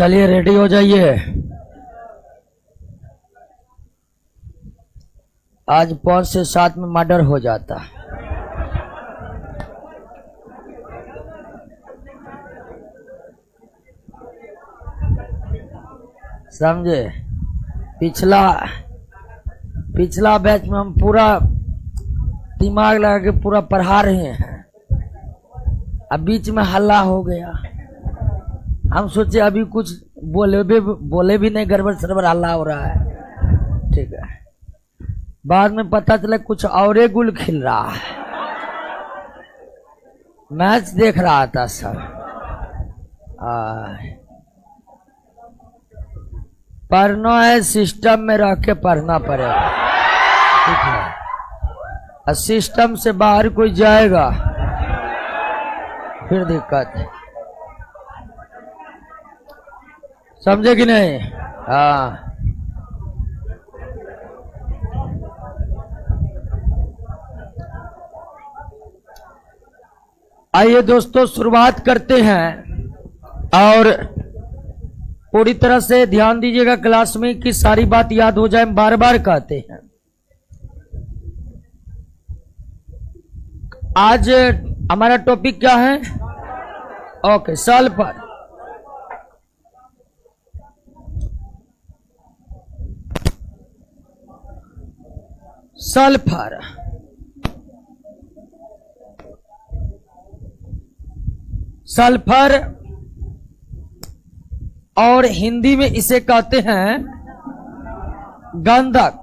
चलिए रेडी हो जाइए। आज 5 से 7 में मर्डर हो जाता। समझे? पिछला बैच में हम पूरा दिमाग लगा के पूरा पढ़ा रहे हैं। अब बीच में हल्ला हो गया। हम सोचे अभी कुछ बोले भी नहीं, गड़बड़ सरबर हल्ला हो रहा है। ठीक है, बाद में पता चला कुछ और गुल खिल रहा है। मैच देख रहा था सर। पढ़ना है, सिस्टम में रह के पढ़ना पड़ेगा। ठीक है, सिस्टम से बाहर कोई जाएगा फिर दिक्कत है। समझे कि नहीं? हाँ, आइए दोस्तों शुरुआत करते हैं और पूरी तरह से ध्यान दीजिएगा क्लास में कि सारी बात याद हो जाए। बार बार कहते हैं। आज हमारा टॉपिक क्या है? Okay, sulphur. सल्फर सल्फर और हिंदी में इसे कहते हैं गंधक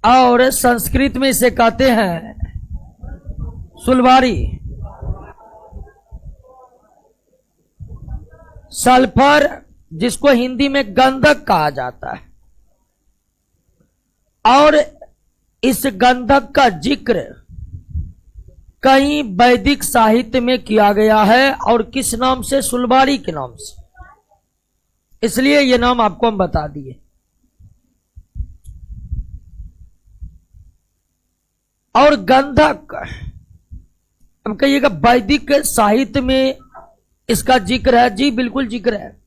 और संस्कृत में इसे कहते हैं सुलवारी। सल्फर जिसको हिंदी में गंधक कहा जाता है और इस गंधक का जिक्र कई वैदिक साहित्य में किया गया है और किस नाम से? सुलवारी के नाम से। इसलिए ये नाम आपको हम बता दिए। और गंधक, हम कहिएगा वैदिक साहित्य में इसका जिक्र है। जी बिल्कुल जिक्र है।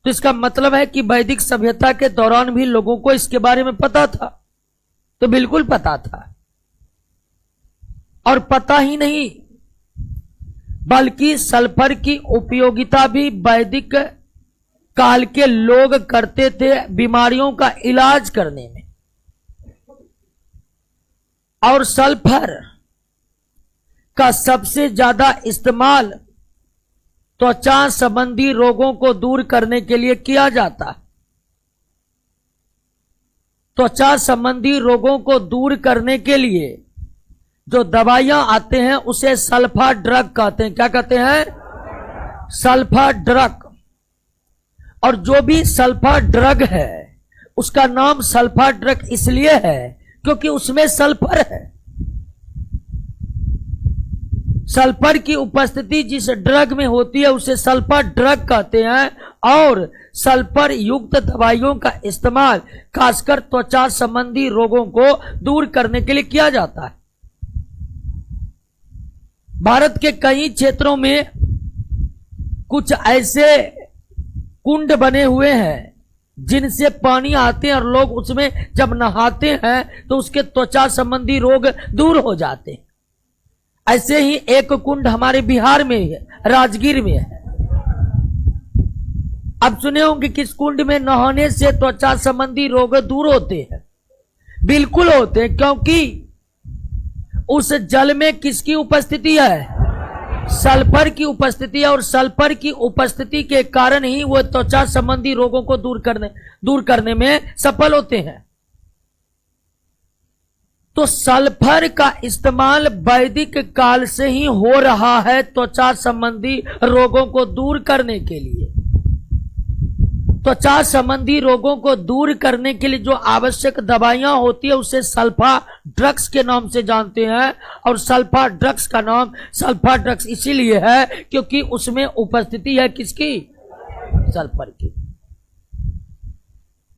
तो इसका मतलब है कि वैदिक सभ्यता के दौरान भी लोगों को इसके बारे में पता था। तो बिल्कुल पता था। और पता ही नहीं बल्कि सल्फर की उपयोगिता भी वैदिक काल के लोग करते थे बीमारियों का इलाज करने में। और सल्फर का सबसे ज्यादा इस्तेमाल त्वचा संबंधी रोगों को दूर करने के लिए किया जाता है। त्वचा संबंधी रोगों को दूर करने के लिए जो दवाइयां आते हैं उसे सल्फा ड्रग कहते हैं। क्या कहते हैं? Sulpha drug. और जो भी सल्फा ड्रग है उसका नाम सल्फा ड्रग इसलिए है क्योंकि उसमें सल्फर है। सल्फर की उपस्थिति जिस ड्रग में होती है उसे सल्फा ड्रग कहते हैं। और सल्फर युक्त दवाइयों का इस्तेमाल खासकर त्वचा संबंधी रोगों को दूर करने के लिए किया जाता है। भारत के कई क्षेत्रों में कुछ ऐसे कुंड बने हुए हैं जिनसे पानी आते हैं और लोग उसमें जब नहाते हैं तो उसके त्वचा संबंधी रोग दूर हो जाते हैं। ऐसे ही एक कुंड हमारे बिहार में है, राजगीर में है। अब सुने होंगे किस कुंड में नहाने से त्वचा संबंधी रोग दूर होते हैं। बिल्कुल होते हैं, क्योंकि उस जल में किसकी उपस्थिति है? सल्फर की उपस्थिति है। और सल्फर की उपस्थिति के कारण ही वो त्वचा संबंधी रोगों को दूर करने में सफल होते हैं। तो सल्फर का इस्तेमाल वैदिक काल से ही हो रहा है त्वचा संबंधी रोगों को दूर करने के लिए। त्वचा संबंधी रोगों को दूर करने के लिए जो आवश्यक दवाइयां होती है उसे सल्फा ड्रग्स के नाम से जानते हैं। और सल्फा ड्रग्स का नाम सल्फा ड्रग्स इसीलिए है क्योंकि उसमें उपस्थिति है किसकी? सल्फर की।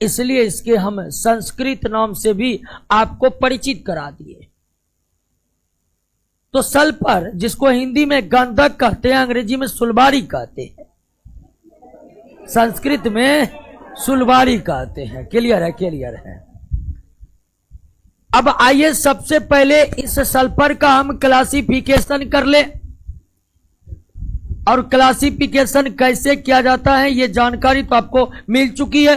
इसलिए इसके हम संस्कृत नाम से भी आपको परिचित करा दिए। तो सल्फर, जिसको हिंदी में गंधक कहते हैं, अंग्रेजी में सुलबारी कहते हैं, संस्कृत में सुलबारी कहते हैं। क्लियर है? क्लियर है। अब आइए सबसे पहले इस सल्फर का हम क्लासिफिकेशन कर ले, और क्लासिफिकेशन कैसे किया जाता है ये जानकारी तो आपको मिल चुकी है।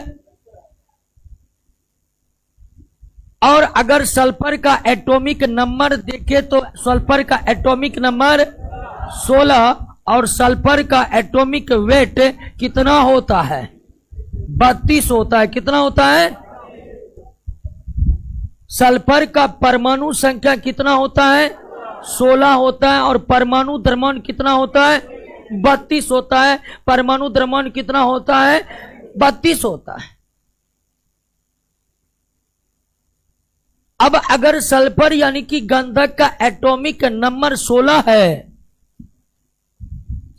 और अगर सल्फर का एटॉमिक नंबर देखें तो सल्फर का एटॉमिक नंबर 16 और सल्फर का एटॉमिक वेट कितना होता है? 32 होता है। कितना होता है? सल्फर का परमाणु संख्या कितना होता है? 16 होता है। और परमाणु द्रव्यमान कितना होता है? 32 होता है। परमाणु द्रव्यमान कितना होता है? 32 होता है। अब अगर सल्फर यानी कि गंधक का एटॉमिक नंबर 16 है,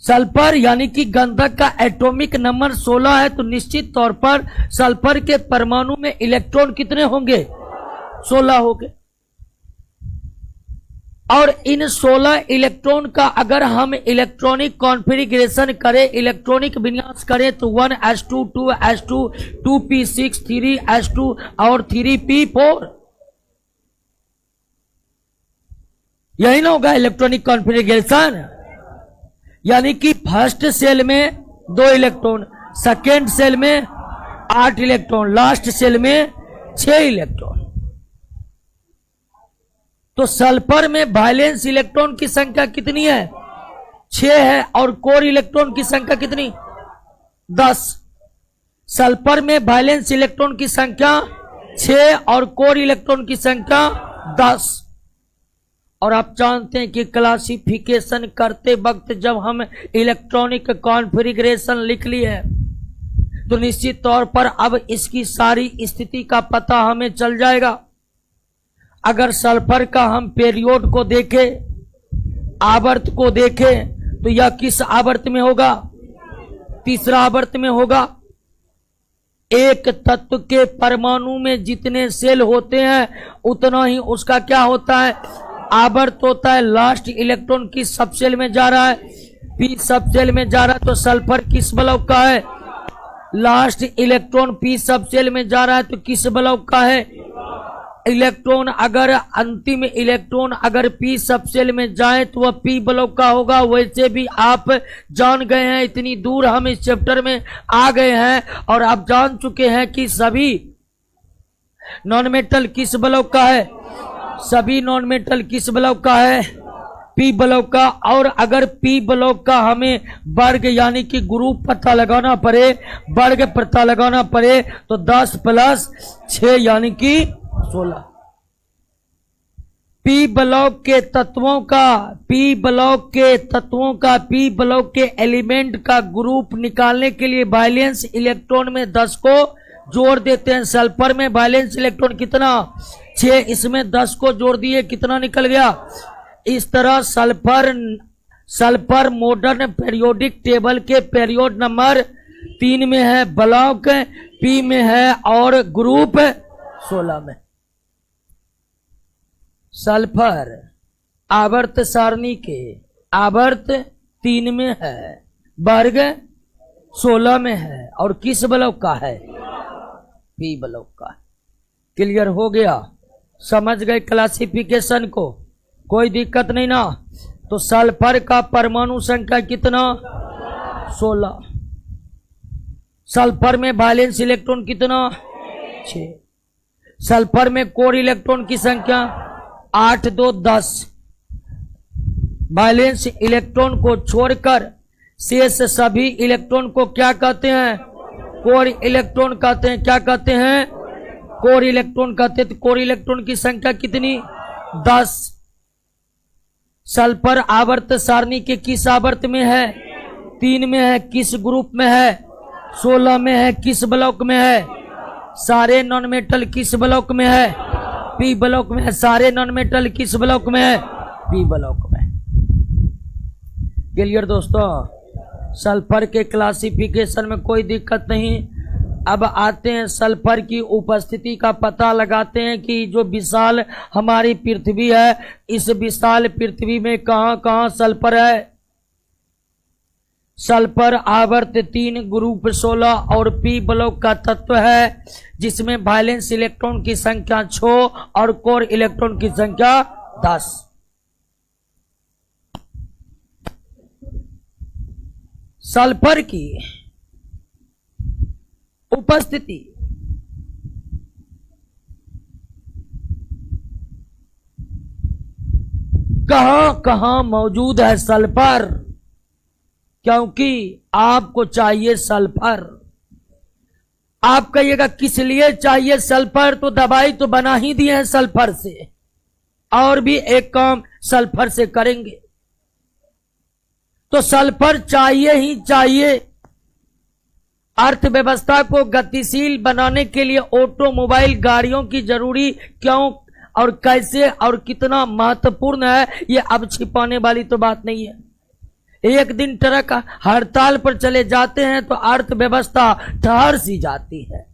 सल्फर यानी कि गंधक का एटॉमिक नंबर 16 है, तो निश्चित तौर पर सल्फर के परमाणु में इलेक्ट्रॉन कितने होंगे? 16 होंगे। और इन 16 इलेक्ट्रॉन का अगर हम इलेक्ट्रॉनिक कॉन्फ़िगरेशन करें, इलेक्ट्रॉनिक विन्यास करें, तो 1s2 2s2 2p6 3s2 और 3p4, यही ना होगा इलेक्ट्रॉनिक कॉन्फ़िगरेशन। यानी कि फर्स्ट सेल में 2 इलेक्ट्रॉन, सेकेंड सेल में 8 इलेक्ट्रॉन, लास्ट सेल में 6 इलेक्ट्रॉन। तो सल्फर में वैलेंस इलेक्ट्रॉन की संख्या कितनी है? 6 है। और कोर इलेक्ट्रॉन की संख्या कितनी? 10। सल्फर में वैलेंस इलेक्ट्रॉन की संख्या 6 और कोर इलेक्ट्रॉन की संख्या 10। और आप जानते हैं कि क्लासिफिकेशन करते वक्त जब हम इलेक्ट्रॉनिक कॉन्फ़िगरेशन लिख लिए तो निश्चित तौर पर अब इसकी सारी स्थिति का पता हमें चल जाएगा। अगर सल्फर का हम पीरियड को देखें, आवर्त को देखें, तो यह किस आवर्त में होगा? तीसरा आवर्त में होगा। एक तत्व के परमाणु में जितने सेल होते हैं उतना ही उसका क्या होता है? आवर्त होता है। लास्ट इलेक्ट्रॉन किस सब सेल में जा रहा है? पी सब सेल में जा रहा है। तो सल्फर किस ब्लॉक का है? लास्ट इलेक्ट्रॉन पी सब सेल में जा रहा है तो किस ब्लॉक का है? इलेक्ट्रॉन अगर अंतिम इलेक्ट्रॉन अगर पी सब सेल में जाए तो वह पी ब्लॉक का होगा। वैसे भी आप जान गए हैं, इतनी दूर हम इस चैप्टर में आ गए हैं और आप जान चुके हैं कि सभी नॉन मेटल किस ब्लॉक का है? सभी नॉन मेटल किस ब्लॉक का है? पी ब्लॉक का। और अगर पी ब्लॉक का हमें वर्ग यानी कि ग्रुप पता लगाना पड़े, वर्ग पता लगाना पड़े, तो 10 + 6 यानी कि 16। पी ब्लॉक के तत्वों का, पी ब्लॉक के तत्वों का, पी ब्लॉक के एलिमेंट का ग्रुप निकालने के लिए वैलेंस इलेक्ट्रॉन में 10 को जोड़ देते हैं। सल्फर में वैलेंस इलेक्ट्रॉन कितना? 6। इसमें 10 को जोड़ दिए, कितना निकल गया? इस तरह सल्फर मॉडर्न पीरियोडिक टेबल के पीरियड नंबर 3 में है, ब्लॉक पी में है और ग्रुप 16 में। सल्फर आवर्त सारणी के आवर्त 3 में है, वर्ग 16 में है और किस ब्लॉक का है? पी ब्लॉक का। क्लियर हो गया? समझ गए क्लासिफिकेशन को? कोई दिक्कत नहीं ना? तो सल्फर का परमाणु संख्या कितना? 16। सल्फर में वैलेंस इलेक्ट्रॉन कितना? 6। सल्फर में कोर इलेक्ट्रॉन की संख्या 8 2 10। वैलेंस इलेक्ट्रॉन को छोड़कर शेष सभी इलेक्ट्रॉन को क्या कहते हैं? कोर इलेक्ट्रॉन कहते हैं। क्या कहते हैं? कोर इलेक्ट्रॉन कहते हैं। तो कोर इलेक्ट्रॉन की संख्या कितनी? 10। सल्फर आवर्त सारणी के किस आवर्त में है? 3 में है। किस ग्रुप में है? 16 में है। किस ब्लॉक में है? सारे नॉन मेटल किस ब्लॉक में है? पी ब्लॉक में है। सारे नॉन मेटल किस ब्लॉक में है? पी ब्लॉक में। क्लियर दोस्तों? सल्फर के क्लासिफिकेशन में कोई दिक्कत नहीं। अब आते हैं सल्फर की उपस्थिति का पता लगाते हैं कि जो विशाल हमारी पृथ्वी है, इस विशाल पृथ्वी में कहां कहां सल्फर है। सल्फर आवर्त 3, ग्रुप 16 और पी ब्लॉक का तत्व है, जिसमें वैलेंस इलेक्ट्रॉन की संख्या 6 और कोर इलेक्ट्रॉन की संख्या 10। सल्फर की उपस्थिति कहां कहां मौजूद है सल्फर, क्योंकि आपको चाहिए सल्फर। आप कहिएगा किस लिए चाहिए सल्फर, तो दवाई तो बना ही दिए हैं सल्फर से, और भी एक काम सल्फर से करेंगे। तो सल्फर चाहिए ही चाहिए। अर्थव्यवस्था को गतिशील बनाने के लिए ऑटोमोबाइल गाड़ियों की जरूरी क्यों और कैसे और कितना महत्वपूर्ण है, ये अब छिपाने वाली तो बात नहीं है। एक दिन ट्रक हड़ताल पर चले जाते हैं तो अर्थव्यवस्था ठहर सी जाती है।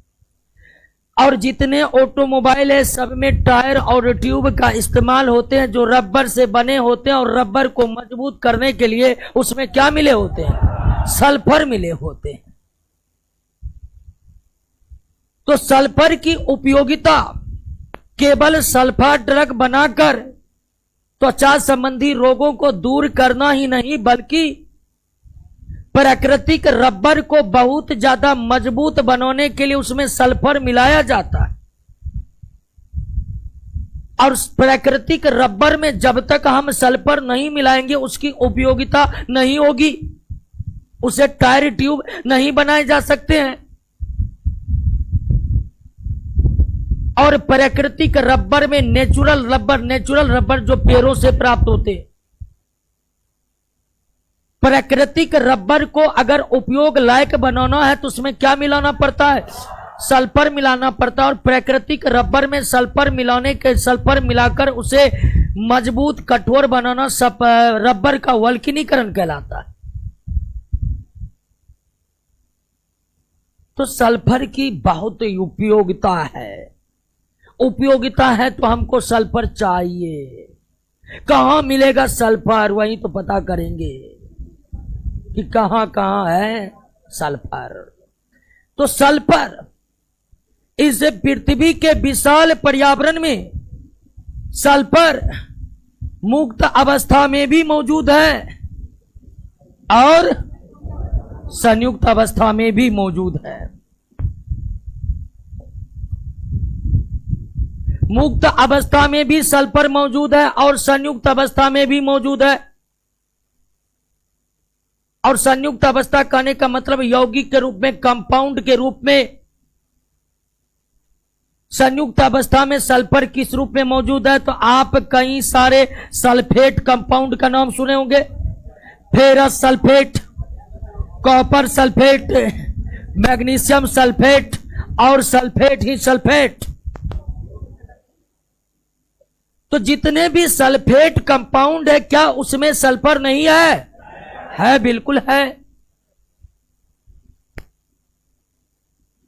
और जितने ऑटोमोबाइल है सब में टायर और ट्यूब का इस्तेमाल होते हैं, जो रबर से बने होते हैं, और रबर को मजबूत करने के लिए उसमें क्या मिले होते हैं, सल्फर मिले होते हैं। तो सल्फर की उपयोगिता केवल सल्फर ड्रग बनाकर त्वचा संबंधी रोगों को दूर करना ही नहीं, बल्कि प्राकृतिक रबर को बहुत ज्यादा मजबूत बनाने के लिए उसमें सल्फर मिलाया जाता है। और प्राकृतिक रबर में जब तक हम सल्फर नहीं मिलाएंगे उसकी उपयोगिता नहीं होगी, उसे टायर ट्यूब नहीं बनाए जा सकते हैं। और प्राकृतिक रबर में नेचुरल रबर जो पेड़ों से प्राप्त होते, प्राकृतिक रबर को अगर उपयोग लायक बनाना है तो उसमें क्या मिलाना पड़ता है, सल्फर मिलाना पड़ता है। और प्राकृतिक रबर में सल्फर मिलाकर उसे मजबूत कठोर बनाना रबर का वल्कनीकरण कहलाता है। तो सल्फर की बहुत उपयोगिता है तो हमको सल्फर चाहिए। कहां मिलेगा सल्फर, वही तो पता करेंगे कि कहां कहां है सल्फर। तो सल्फर इस पृथ्वी के विशाल पर्यावरण में सल्फर मुक्त अवस्था में भी मौजूद है और संयुक्त अवस्था में भी मौजूद है। मुक्त अवस्था में भी सल्फर मौजूद है और संयुक्त अवस्था में भी मौजूद है। और संयुक्त अवस्था कहने का मतलब यौगिक के रूप में, कंपाउंड के रूप में। संयुक्त अवस्था में सल्फर किस रूप में मौजूद है, तो आप कई सारे सल्फेट कंपाउंड का नाम सुने होंगे, ferrous sulphate, copper sulphate, magnesium sulphate और सल्फेट ही सल्फेट। तो जितने भी सल्फेट कंपाउंड है, क्या उसमें सल्फर नहीं है, बिल्कुल है।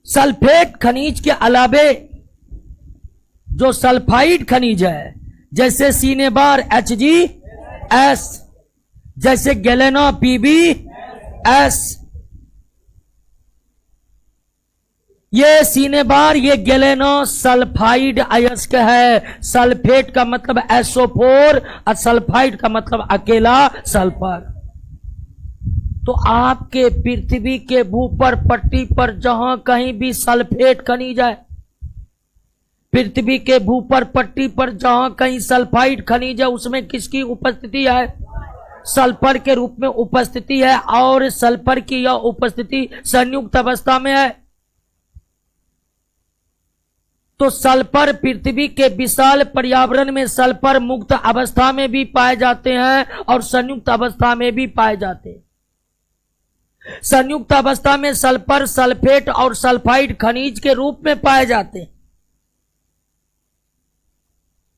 सल्फेट खनिज के अलावे जो सल्फाइड खनिज है, जैसे सिनेबार HgS, जैसे गैलेना PbS, ये सिनेबार, ये गैलेनो सल्फाइड अयस्क है। सल्फेट का मतलब SO4 और सल्फाइड का मतलब अकेला सल्फर। तो आपके पृथ्वी के भूपर पट्टी पर जहां कहीं भी सल्फेट खनिज है, पृथ्वी के भूपर पट्टी पर जहां कहीं सल्फाइड खनिज है, उसमें किसकी उपस्थिति है, सल्फर के रूप में उपस्थिति है। और सल्फर की यह उपस्थिति संयुक्त अवस्था में है। तो सल्फर पृथ्वी के विशाल पर्यावरण में सल्फर मुक्त अवस्था में भी पाए जाते हैं और संयुक्त अवस्था में भी पाए जाते हैं। संयुक्त अवस्था में सल्फर सल्फेट और सल्फाइड खनिज के रूप में पाए जाते हैं,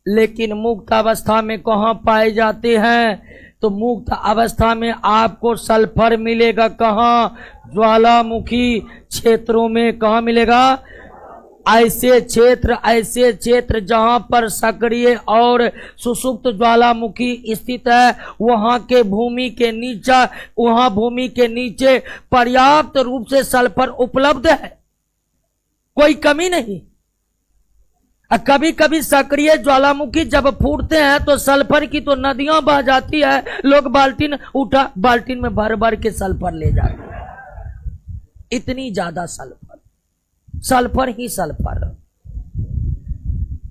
लेकिन मुक्त अवस्था में कहां पाए जाते हैं, तो मुक्त अवस्था में आपको सल्फर मिलेगा कहाँ? ज्वालामुखी क्षेत्रों में। कहाँ मिलेगा? ऐसे क्षेत्र जहां पर सक्रिय और सुसुप्त ज्वालामुखी स्थित है, वहां भूमि के नीचे पर्याप्त रूप से सल्फर उपलब्ध है, कोई कमी नहीं। कभी कभी सक्रिय ज्वालामुखी जब फूटते हैं तो सल्फर की तो नदियां बह जाती है, लोग बाल्टीन में भर भर के सल्फर ले जाते हैं। इतनी ज्यादा सल्फर ही सल्फर।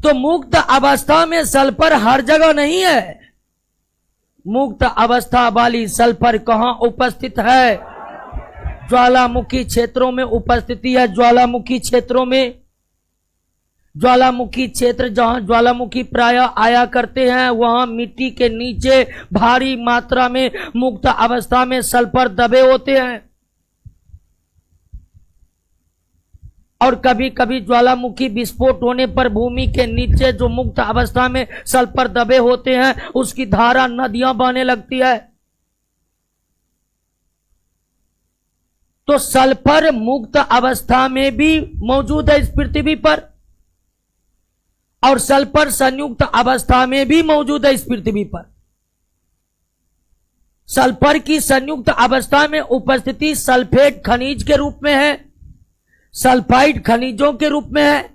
तो मुक्त अवस्था में सल्फर हर जगह नहीं है। मुक्त अवस्था वाली सल्फर कहां उपस्थित है? ज्वालामुखी क्षेत्रों में उपस्थिति है। ज्वालामुखी क्षेत्रों में, ज्वालामुखी क्षेत्र जहां ज्वालामुखी प्रायः आया करते हैं, वहां मिट्टी के नीचे भारी मात्रा में मुक्त अवस्था में सल्फर दबे होते हैं। और कभी कभी ज्वालामुखी विस्फोट होने पर भूमि के नीचे जो मुक्त अवस्था में सल्फर दबे होते हैं, उसकी धारा नदियां बहने लगती है। तो सल्फर मुक्त अवस्था में भी मौजूद है इस पृथ्वी पर, और सल्फर संयुक्त अवस्था में भी मौजूद है इस पृथ्वी पर। सल्फर की संयुक्त अवस्था में उपस्थिति सल्फेट खनिज के रूप में है, सल्फाइड खनिजों के रूप में है,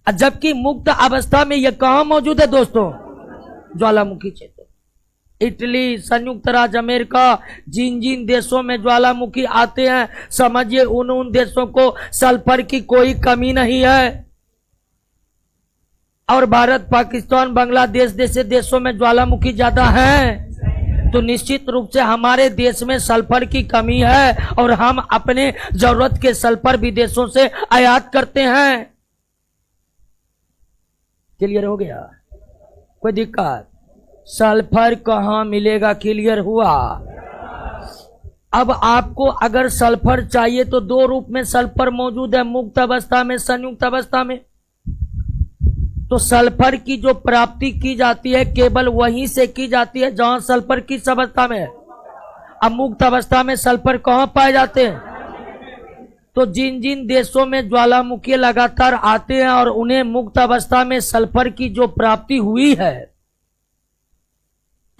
जबकि मुक्त अवस्था में यह कहां मौजूद है दोस्तों? ज्वालामुखी क्षेत्र। इटली, संयुक्त राज्य अमेरिका, जिन जिन देशों में ज्वालामुखी आते हैं, समझिए उन देशों को सल्फर की कोई कमी नहीं है। और भारत, पाकिस्तान, बांग्लादेश जैसे देशों में ज्वालामुखी ज्यादा है, तो निश्चित रूप से हमारे देश में सल्फर की कमी है और हम अपने जरूरत के सल्फर विदेशों से आयात करते हैं। क्लियर हो गया? कोई दिक्कत? सल्फर कहां मिलेगा? क्लियर हुआ? अब आपको अगर सल्फर चाहिए तो दो रूप में सल्फर मौजूद है, मुक्त अवस्था में, संयुक्त अवस्था में। तो सल्फर की जो प्राप्ति की जाती है केवल वहीं से की जाती है जहां सल्फर किस अवस्था में है। अब मुक्त अवस्था में सल्फर कहां पाए जाते हैं? तो जिन जिन देशों में ज्वालामुखी लगातार आते हैं और उन्हें मुक्त अवस्था में सल्फर की जो प्राप्ति हुई है,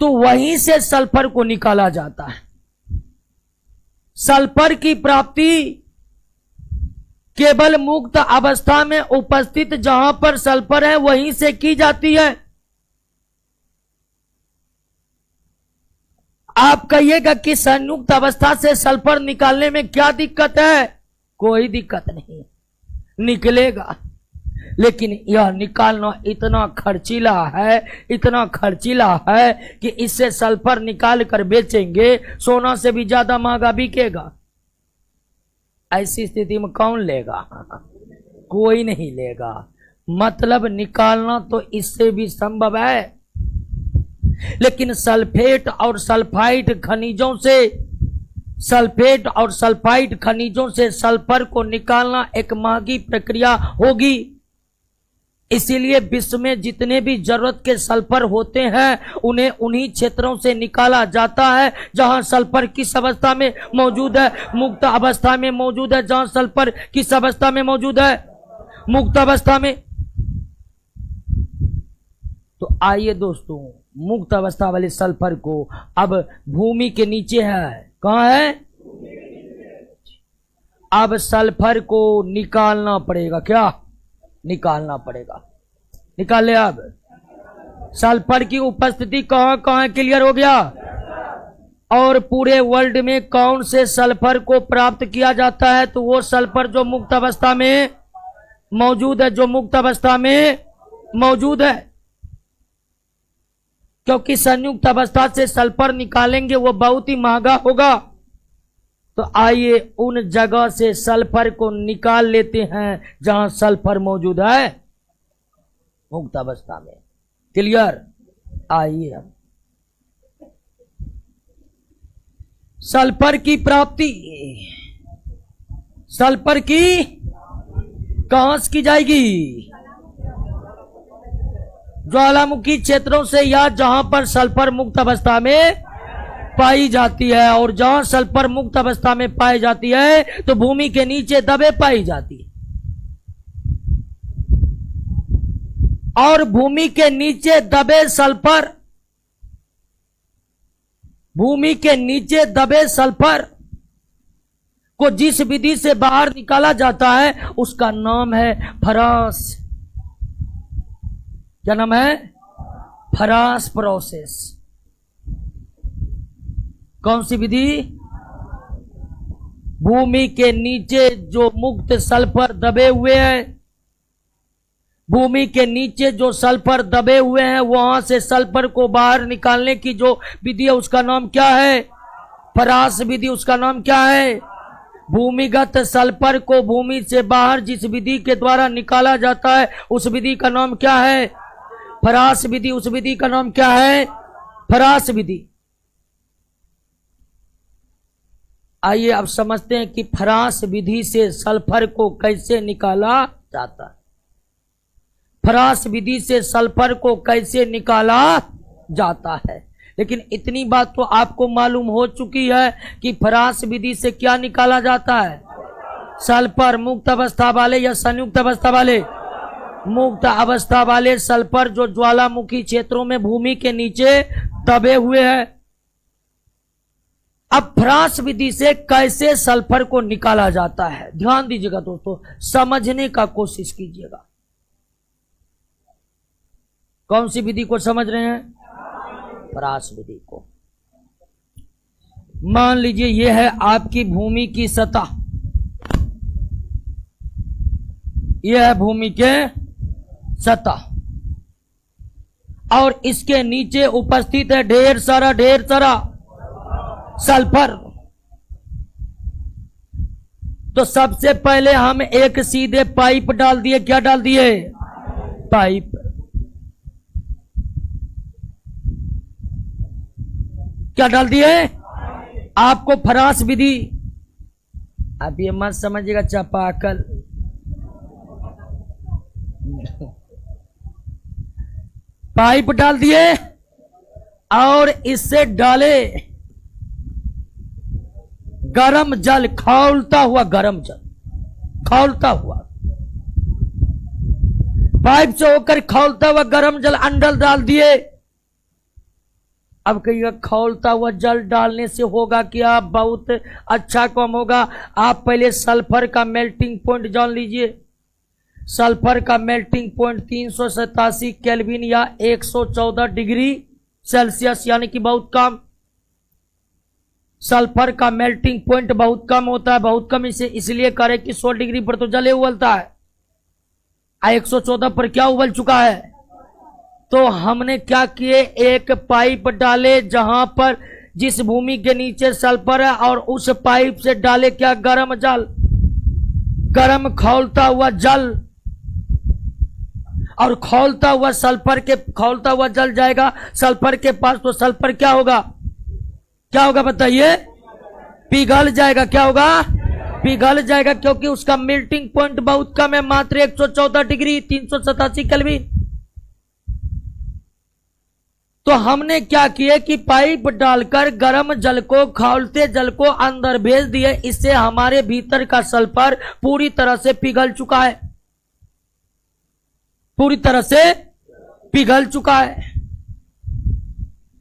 तो वहीं से सल्फर को निकाला जाता है। सल्फर की प्राप्ति केवल मुक्त अवस्था में उपस्थित जहां पर सल्फर है वहीं से की जाती है। आप कहिएगा कि संयुक्त अवस्था से सल्फर निकालने में क्या दिक्कत है? कोई दिक्कत नहीं, निकलेगा, लेकिन यह निकालना इतना खर्चीला है कि इससे सल्फर निकाल कर बेचेंगे, सोना से भी ज्यादा महंगा बिकेगा। ऐसी स्थिति में कौन लेगा? कोई नहीं लेगा। मतलब निकालना तो इससे भी संभव है, लेकिन सल्फेट और सल्फाइड खनिजों से सल्फर को निकालना एक महंगी प्रक्रिया होगी। इसीलिए विश्व में जितने भी जरूरत के सल्फर होते हैं उन्हें उन्हीं क्षेत्रों से निकाला जाता है जहां सल्फर किस अवस्था में मौजूद है? मुक्त अवस्था में मौजूद है। जहां सल्फर किस अवस्था में मौजूद है? मुक्त अवस्था में। तो आइए दोस्तों, मुक्त अवस्था वाले सल्फर को अब भूमि के नीचे है। कहां है? अब सल्फर को निकालना पड़ेगा। क्या निकालना पड़ेगा? निकाल ले। अब सल्फर की उपस्थिति कहां कहां है? क्लियर हो गया? और पूरे वर्ल्ड में कौन से सल्फर को प्राप्त किया जाता है? तो वो सल्फर जो मुक्त अवस्था में मौजूद है, क्योंकि संयुक्त अवस्था से सल्फर निकालेंगे वो बहुत ही महंगा होगा। तो आइए उन जगह से सल्फर को निकाल लेते हैं जहां सल्फर मौजूद है मुक्त अवस्था में। क्लियर? आइए हम सल्फर की प्राप्ति, सल्फर की कहां से की जाएगी? ज्वालामुखी क्षेत्रों से, या जहां पर सल्फर मुक्त अवस्था में पाई जाती है, और जहां सल्फर मुक्त अवस्था में पाई जाती है तो भूमि के नीचे दबे पाई जाती है। और भूमि के नीचे दबे सल्फर, भूमि के नीचे दबे सल्फर को जिस विधि से बाहर निकाला जाता है उसका नाम है फरास। क्या नाम है? फरास प्रोसेस। कौन सी विधि? भूमि के नीचे जो मुक्त सल्फर दबे हुए हैं, भूमि के नीचे जो सल्फर दबे हुए हैं, वहां से सल्फर को बाहर निकालने की जो विधि है उसका नाम क्या है? फरास विधि। उसका नाम क्या है? भूमिगत सल्फर को भूमि से बाहर जिस विधि के द्वारा निकाला जाता है उस विधि का नाम क्या है? फरास विधि। उस विधि का नाम क्या है? फरास विधि। आइए अब समझते हैं कि फरास विधि से सल्फर को कैसे निकाला जाता है। फरास विधि से सल्फर को कैसे निकाला जाता है। लेकिन इतनी बात तो आपको मालूम हो चुकी है कि फरास विधि से क्या निकाला जाता है? सल्फर मुक्त अवस्था वाले या संयुक्त अवस्था वाले? मुक्त अवस्था वाले सल्फर जो ज्वालामुखी क्षेत्रों में भूमि के नीचे दबे हुए हैं। अब फरास विधि से कैसे सल्फर को निकाला जाता है, ध्यान दीजिएगा दोस्तों, समझने का कोशिश कीजिएगा। कौन सी विधि को समझ रहे हैं? फरास विधि को। मान लीजिए यह है आपकी भूमि की सतह, यह है भूमि के सतह, और इसके नीचे उपस्थित है ढेर सारा सल्फर। तो सबसे पहले हम एक सीधे पाइप डाल दिए। क्या डाल दिए? पाइप। क्या डाल दिए? आपको फरास विधि, आप ये मत समझिएगा चापाकल। पाइप डाल दिए और इससे डाले गरम जल, खौलता हुआ गरम जल, खौलता हुआ पाइप से होकर खौलता हुआ गरम जल अंदर डाल दिए। अब कहिएगा खौलता हुआ जल डालने से होगा क्या? बहुत अच्छा काम होगा। आप पहले सल्फर का मेल्टिंग पॉइंट जान लीजिए। सल्फर का मेल्टिंग पॉइंट 387 केल्विन या 114 डिग्री सेल्सियस, यानी कि बहुत कम। सल्फर का मेल्टिंग पॉइंट बहुत कम होता है। बहुत कम इसे इसलिए करें कि 100 डिग्री पर तो जल उबलता है, 114 पर क्या उबल चुका है। तो हमने क्या किए, एक पाइप डाले जहां पर जिस भूमि के नीचे सल्फर है, और उस पाइप से डाले क्या? गर्म जल, गर्म खौलता हुआ जल। और खौलता हुआ सल्फर के, खौलता हुआ जल जाएगा सल्फर के पास, तो सल्फर क्या होगा? क्या होगा बताइए? पिघल जाएगा। क्या होगा? पिघल जाएगा, क्योंकि उसका मेल्टिंग पॉइंट बहुत कम है, मात्र 114 डिग्री 387 केल्विन। तो हमने क्या किया कि पाइप डालकर गर्म जल को, खौलते जल को अंदर भेज दिए। इससे हमारे भीतर का सल्फर पूरी तरह से पिघल चुका है, पूरी तरह से पिघल चुका है।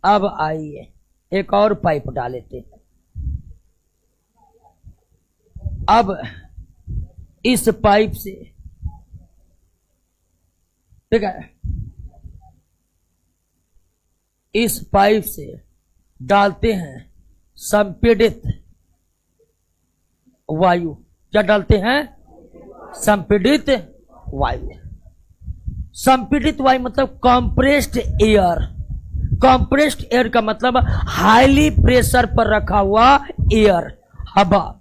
अब आइए एक और पाइप डालेते हैं। अब इस पाइप से, ठीक है, इस पाइप से डालते हैं संपीड़ित वायु। क्या डालते हैं? संपीड़ित वायु। संपीड़ित वायु मतलब कंप्रेस्ड एयर। कंप्रेस्ड एयर का मतलब हाईली प्रेशर पर रखा हुआ एयर, हवा,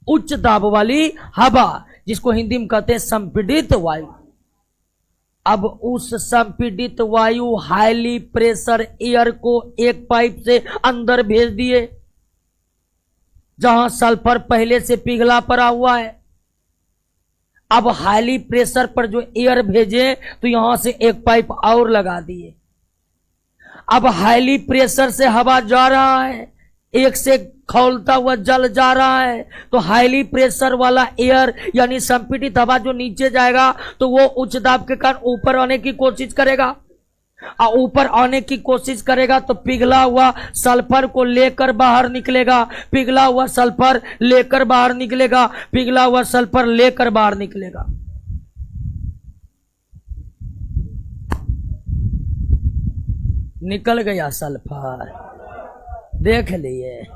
उच्च दाब वाली हवा, जिसको हिंदी में कहते हैं संपीड़ित वायु। अब उस संपीड़ित वायु हाईली प्रेशर एयर को एक पाइप से अंदर भेज दिए जहां सल्फर पहले से पिघला पड़ा हुआ है। अब हाईली प्रेशर पर जो एयर भेजे तो यहां से एक पाइप और लगा दिए। अब हाईली प्रेशर से हवा जा रहा है, एक से खौलता हुआ जल जा रहा है, तो हाईली प्रेशर वाला एयर यानी संपीड़ित हवा जो नीचे जाएगा तो वो उच्च दाब के कारण ऊपर आने की कोशिश करेगा, और ऊपर आने की कोशिश करेगा तो पिघला हुआ सल्फर को लेकर बाहर निकलेगा, पिघला हुआ सल्फर लेकर बाहर निकलेगा, पिघला हुआ सल्फर लेकर बाहर निकलेगा। निकल गया सल्फर, देख लिए।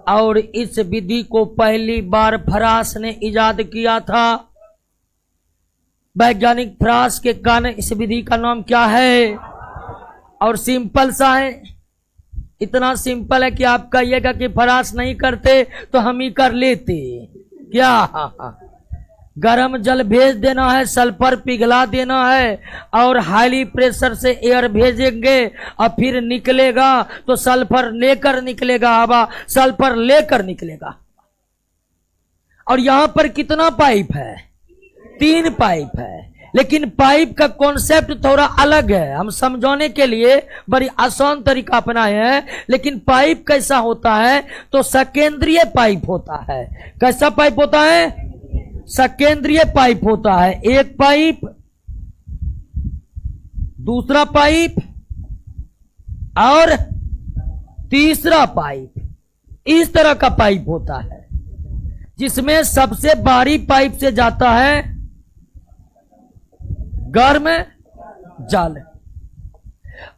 और इस विधि को पहली बार फ्रांस ने इजाद किया था। वैज्ञानिक फ्रांस के कारण इस विधि का नाम क्या है? और सिंपल सा है, इतना सिंपल है कि आप कहिएगा कि फ्रांस नहीं करते तो हम ही कर लेते। क्या? गर्म जल भेज देना है, सल्फर पिघला देना है, और हाईली प्रेशर से एयर भेजेंगे और फिर निकलेगा तो सल्फर लेकर निकलेगा, हवा सल्फर लेकर निकलेगा। और यहां पर कितना पाइप है? 3 पाइप है, लेकिन पाइप का कॉन्सेप्ट थोड़ा अलग है। हम समझाने के लिए बड़ी आसान तरीका अपनाए हैं, लेकिन पाइप कैसा होता है तो सकेंद्रीय पाइप होता है। कैसा पाइप होता है? सकेंद्रीय पाइप होता है। एक पाइप, दूसरा पाइप और तीसरा पाइप, इस तरह का पाइप होता है, जिसमें सबसे बाहरी पाइप से जाता है गर्म जल,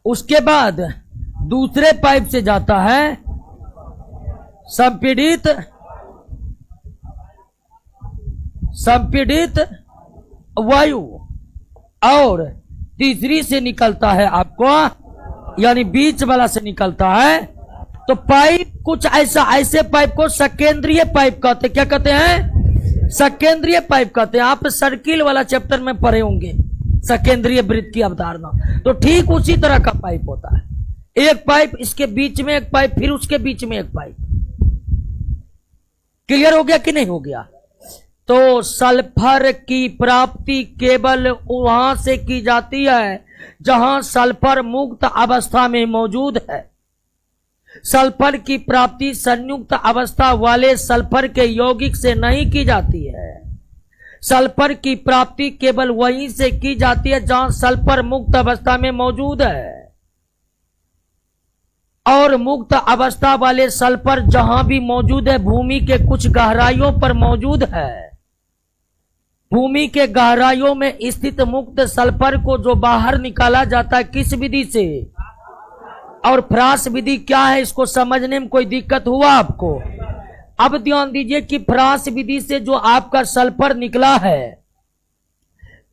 उसके बाद दूसरे पाइप से जाता है संपीड़ित वायु, और तीसरी से निकलता है आपको यानी बीच वाला से निकलता है। तो पाइप कुछ ऐसा, ऐसे पाइप को सकेंद्रीय पाइप कहते। क्या कहते हैं? सकेंद्रीय पाइप कहते हैं। आप सर्किल वाला चैप्टर में पढ़े होंगे सकेंद्रीय वृत्त की अवधारणा। तो ठीक उसी तरह का पाइप होता है। एक पाइप, इसके बीच में एक पाइप, फिर उसके बीच में एक पाइप। क्लियर हो गया कि नहीं हो गया? तो सल्फर की प्राप्ति केवल वहां से की जाती है जहां सल्फर मुक्त अवस्था में मौजूद है। सल्फर की प्राप्ति संयुक्त अवस्था वाले सल्फर के यौगिक से नहीं की जाती है। सल्फर की प्राप्ति केवल वहीं से की जाती है जहां सल्फर मुक्त अवस्था में मौजूद है, और मुक्त अवस्था वाले सल्फर जहां भी मौजूद है भूमि के कुछ गहराइयों पर मौजूद है। भूमि के गहराइयों में स्थित मुक्त सल्फर को जो बाहर निकाला जाता है किस विधि से? और फ्रांस विधि क्या है, इसको समझने में कोई दिक्कत हुआ आपको? अब ध्यान दीजिए कि फ्रांस विधि से जो आपका सल्फर निकला है,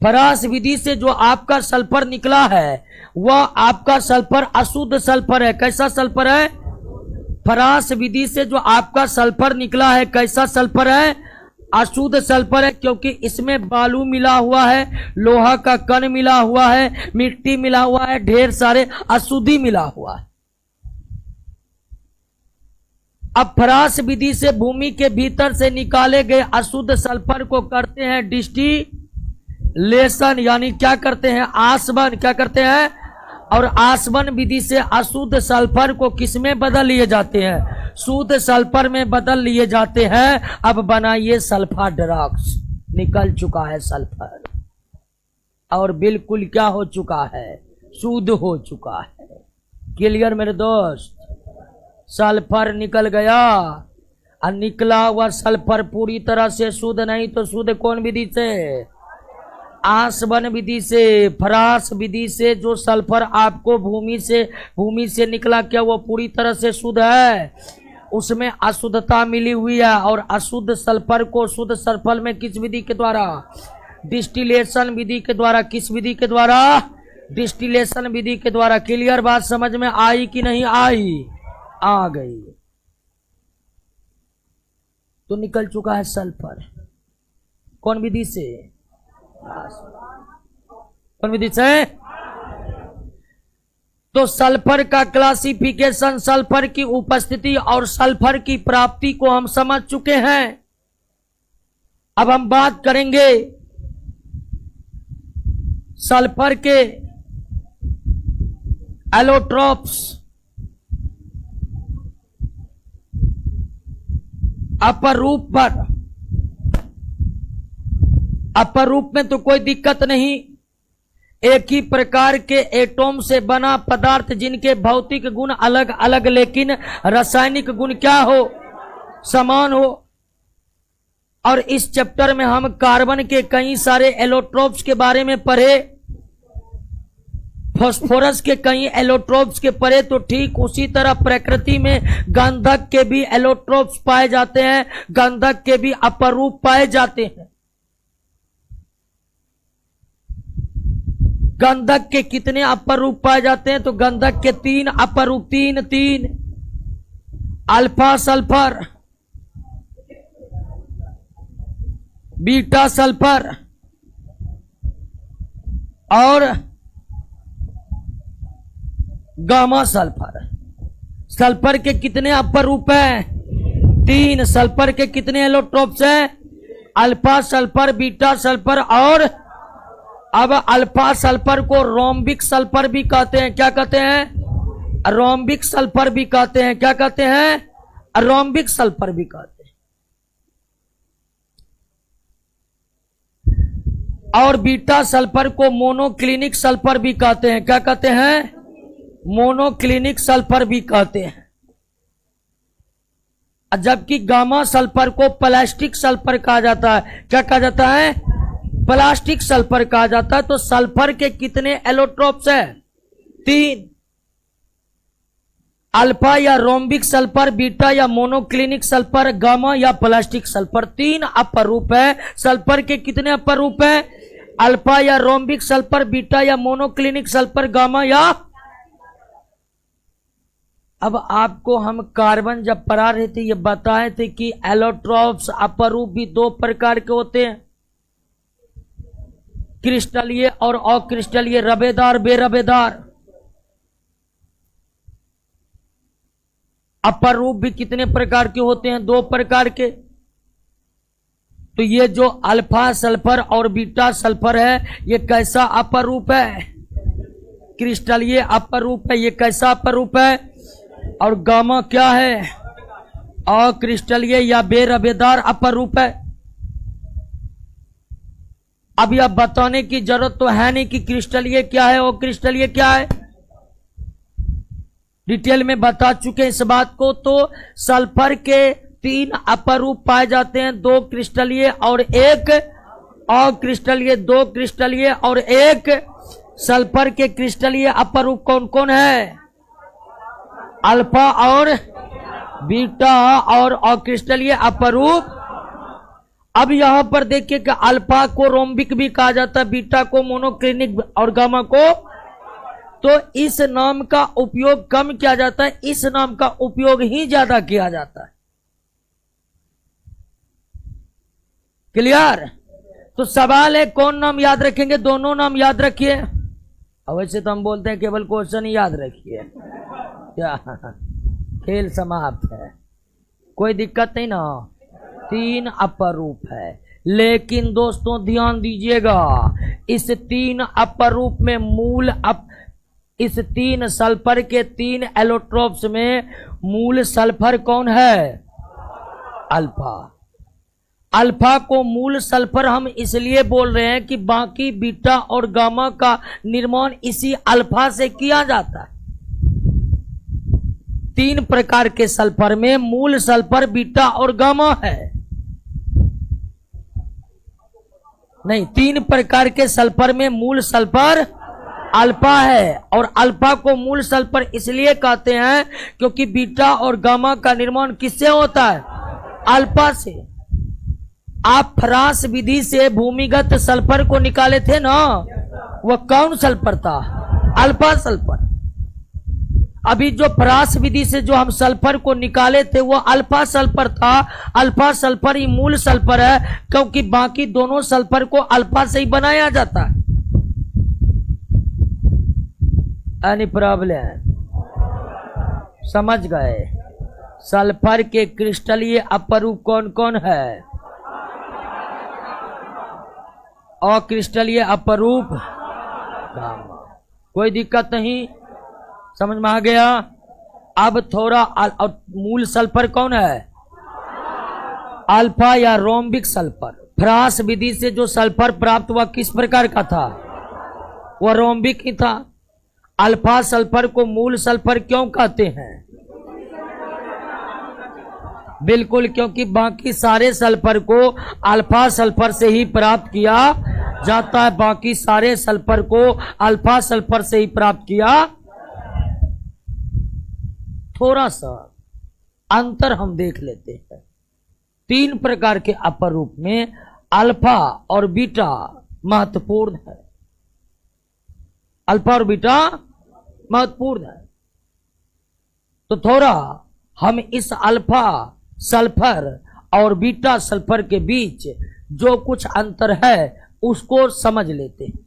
फ्रांस विधि से जो आपका सल्फर निकला है वह आपका सल्फर अशुद्ध सल्फर है। कैसा सल्फर है? फ्रांस विधि से जो आपका सल्फर निकला है कैसा सल्फर है? अशुद्ध सल्फर है, क्योंकि इसमें बालू मिला हुआ है, लोहा का कण मिला हुआ है, मिट्टी मिला हुआ है, ढेर सारे अशुद्धि मिला हुआ है। अब फ्रांस विधि से भूमि के भीतर से निकाले गए अशुद्ध सल्फर को करते हैं डिस्टिलेशन, यानी क्या करते हैं? आसवन। क्या करते हैं? और आसवन विधि से अशुद्ध सल्फर को किसमें बदल लिए जाते हैं? शुद्ध सल्फर में बदल लिए जाते हैं। अब बनाइए सल्फर ड्रग्स। निकल चुका है सल्फर और बिल्कुल क्या हो चुका है? शुद्ध हो चुका है। क्लियर मेरे दोस्त? सल्फर निकल गया, और निकला हुआ सल्फर पूरी तरह से शुद्ध नहीं तो शुद्ध कौन विधि से? आसवन विधि से। फ्रांस विधि से जो सल्फर आपको भूमि से निकला, क्या वो पूरी तरह से शुद्ध है? उसमें अशुद्धता मिली हुई है, और अशुद्ध सल्फर को शुद्ध सल्फर में किस विधि के द्वारा? डिस्टिलेशन विधि के द्वारा। किस विधि के द्वारा? डिस्टिलेशन विधि के द्वारा। क्लियर बात समझ में आई कि नहीं आई? आ गई। तो निकल चुका है सल्फर कौन विधि से? कौन विधि से? तो सल्फर का क्लासिफिकेशन, सल्फर की उपस्थिति और सल्फर की प्राप्ति को हम समझ चुके हैं। अब हम बात करेंगे सल्फर के एलोट्रोप्स। अपरूप पर, अपरूप में तो कोई दिक्कत नहीं, एक ही प्रकार के एटॉम से बना पदार्थ जिनके भौतिक गुण अलग अलग लेकिन रासायनिक गुण क्या हो, समान हो। और इस चैप्टर में हम कार्बन के कई सारे एलोट्रोप्स के बारे में पढ़े, फास्फोरस के कई एलोट्रोप्स के पढ़े, तो ठीक उसी तरह प्रकृति में गंधक के भी एलोट्रोप्स पाए जाते हैं, गंधक के भी अपरूप पाए जाते हैं। गंधक के कितने अपरूप पाए जाते हैं, तो गंधक के 3 अपरूप, 3 अल्फा सल्फर, बीटा सल्फर और गामा सल्फर। सल्फर के कितने अपरूप हैं, 3। सल्फर के कितने एलोट्रोप्स हैं, अल्फा सल्फर, बीटा सल्फर और अब अल्फा सल्फर को रोम्बिक सल्फर भी कहते हैं। क्या कहते हैं, रोम्बिक सल्फर भी कहते हैं। क्या कहते हैं, रोम्बिक सल्फर भी कहते हैं। और बीटा सल्फर को मोनोक्लिनिक सल्फर भी कहते हैं। क्या कहते हैं, मोनोक्लिनिक सल्फर भी कहते हैं। जबकि गामा सल्फर को प्लास्टिक सल्फर कहा जाता है। क्या कहा जाता है, प्लास्टिक सल्फर कहा जाता है। तो सल्फर के कितने एलोट्रोप्स हैं, 3। अल्फा या रोम्बिक सल्फर, बीटा या मोनोक्लिनिक सल्फर, गामा या प्लास्टिक सल्फर, 3 अपरूप है। सल्फर के कितने अपरूप है, अल्फा या रोम्बिक सल्फर, बीटा या मोनोक्लिनिक सल्फर, गामा या। अब आपको हम कार्बन जब पढ़ा रहे थे ये बताए थे कि एलोट्रोप्स अपरूप भी 2 प्रकार के होते हैं, क्रिस्टलीय और अक्रिस्टलीय, रबेदार बेरबेदार। अपरूप भी कितने प्रकार के होते हैं, 2 प्रकार के। तो ये जो अल्फा सल्फर और बीटा सल्फर है ये कैसा अपरूप है, क्रिस्टलीय अपरूप है। ये कैसा अपरूप है, और गामा क्या है, अक्रिस्टलीय या बेरबेदार अपरूप है। अब यह बताने की जरूरत तो है नहीं कि क्रिस्टलीय क्या है और क्रिस्टलीय क्या है, डिटेल में बता चुके इस बात को। तो सल्फर के 3 अपरूप पाए जाते हैं, 2 क्रिस्टलीय और 1 अक्रिस्टलीय, 2 क्रिस्टलीय और 1 सल्फर के क्रिस्टलीय अपरूप कौन कौन है, अल्फा और बीटा और अक्रिस्टलीय अपरूप। अब यहां पर देखिए कि अल्फा को रोम्बिक भी कहा जाता है, बीटा को मोनोक्लिनिक और गामा को। तो इस नाम का उपयोग कम किया जाता है, इस नाम का उपयोग ही ज्यादा किया जाता है। क्लियर। तो सवाल है कौन नाम याद रखेंगे, दोनों नाम याद रखिए। अवश्य तो हम बोलते हैं केवल क्वेश्चन ही याद रखिए, क्या खेल समाप्त है, कोई दिक्कत नहीं ना। 3 अपरूप है, लेकिन दोस्तों ध्यान दीजिएगा, इस 3 अपरूप में इस 3 सल्फर के 3 एलोट्रोप्स में मूल सल्फर कौन है, अल्फा। अल्फा को मूल सल्फर हम इसलिए बोल रहे हैं कि बाकी बीटा और गामा का निर्माण इसी अल्फा से किया जाता है। 3 प्रकार के सल्फर में मूल सल्फर बीटा और गामा है, नहीं 3 प्रकार के सल्फर में मूल सल्फर अल्फा है। और अल्फा को मूल सल्फर इसलिए कहते हैं क्योंकि बीटा और गामा का निर्माण किससे होता है, अल्फा से। आप फ्रांस विधि से भूमिगत सल्फर को निकाले थे ना, वह कौन सल्फर था, अल्फा सल्फर। अभी जो फ्रांस विधि से जो हम सल्फर को निकाले थे वो अल्फा सल्फर था। अल्फा सल्फर ही मूल सल्फर है, क्योंकि बाकी दोनों सल्फर को अल्फा से ही बनाया जाता है। एनी प्रॉब्लम, समझ गए। सल्फर के क्रिस्टलीय अपरूप कौन कौन है, अक्रिस्टलीय अपरूप गामा, कोई दिक्कत नहीं, समझ में आ गया। अब थोड़ा मूल सल्फर कौन है, अल्फा या रोम्बिक सल्फर। फ्रांस विधि से जो सल्फर प्राप्त हुआ किस प्रकार का था? वह रोम्बिक ही था। अल्फा सल्फर को मूल सल्फर क्यों कहते हैं? बिल्कुल, क्योंकि बाकी सारे सल्फर को अल्फा सल्फर से ही प्राप्त किया जाता है। बाकी सारे सल्फर को अल्फा सल्फर से ही प्राप्त किया। थोड़ा सा अंतर हम देख लेते हैं। 3 प्रकार के अपर रूप में अल्फा और बीटा महत्वपूर्ण है। अल्फा और बीटा महत्वपूर्ण है। तो थोड़ा हम इस अल्फा सल्फर और बीटा सल्फर के बीच जो कुछ अंतर है उसको समझ लेते हैं।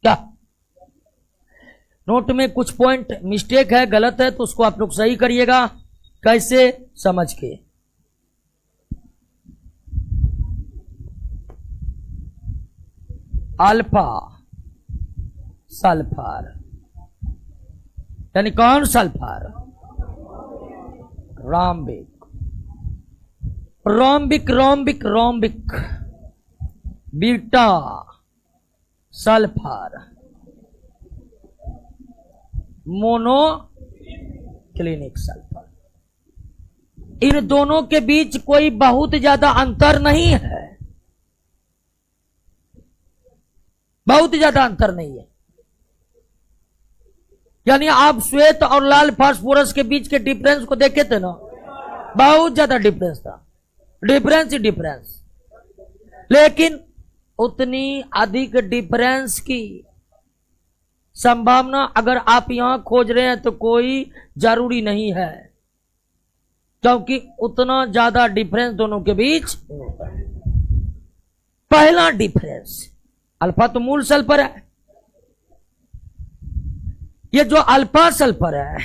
क्या नोट में कुछ पॉइंट मिस्टेक है, गलत है, तो उसको आप लोग सही करिएगा। कैसे? समझ के। अल्फा सल्फर यानी कौन sulphur? Rhombic. Rhombic rhombic rhombic. Beta sulphur monoclinic sulphur. इन दोनों के बीच कोई बहुत ज्यादा अंतर नहीं है, बहुत ज्यादा अंतर नहीं है। यानी आप श्वेत और लाल फास्फोरस के बीच के डिफरेंस को देखे थे ना, बहुत ज्यादा डिफरेंस था। डिफरेंस ही डिफरेंस। लेकिन उतनी अधिक डिफरेंस की संभावना अगर आप यहां खोज रहे हैं तो कोई जरूरी नहीं है, क्योंकि उतना ज्यादा डिफरेंस दोनों के बीच। पहला डिफरेंस, अल्फा तो मूल सल्फर है। ये जो अल्फा सल्फर है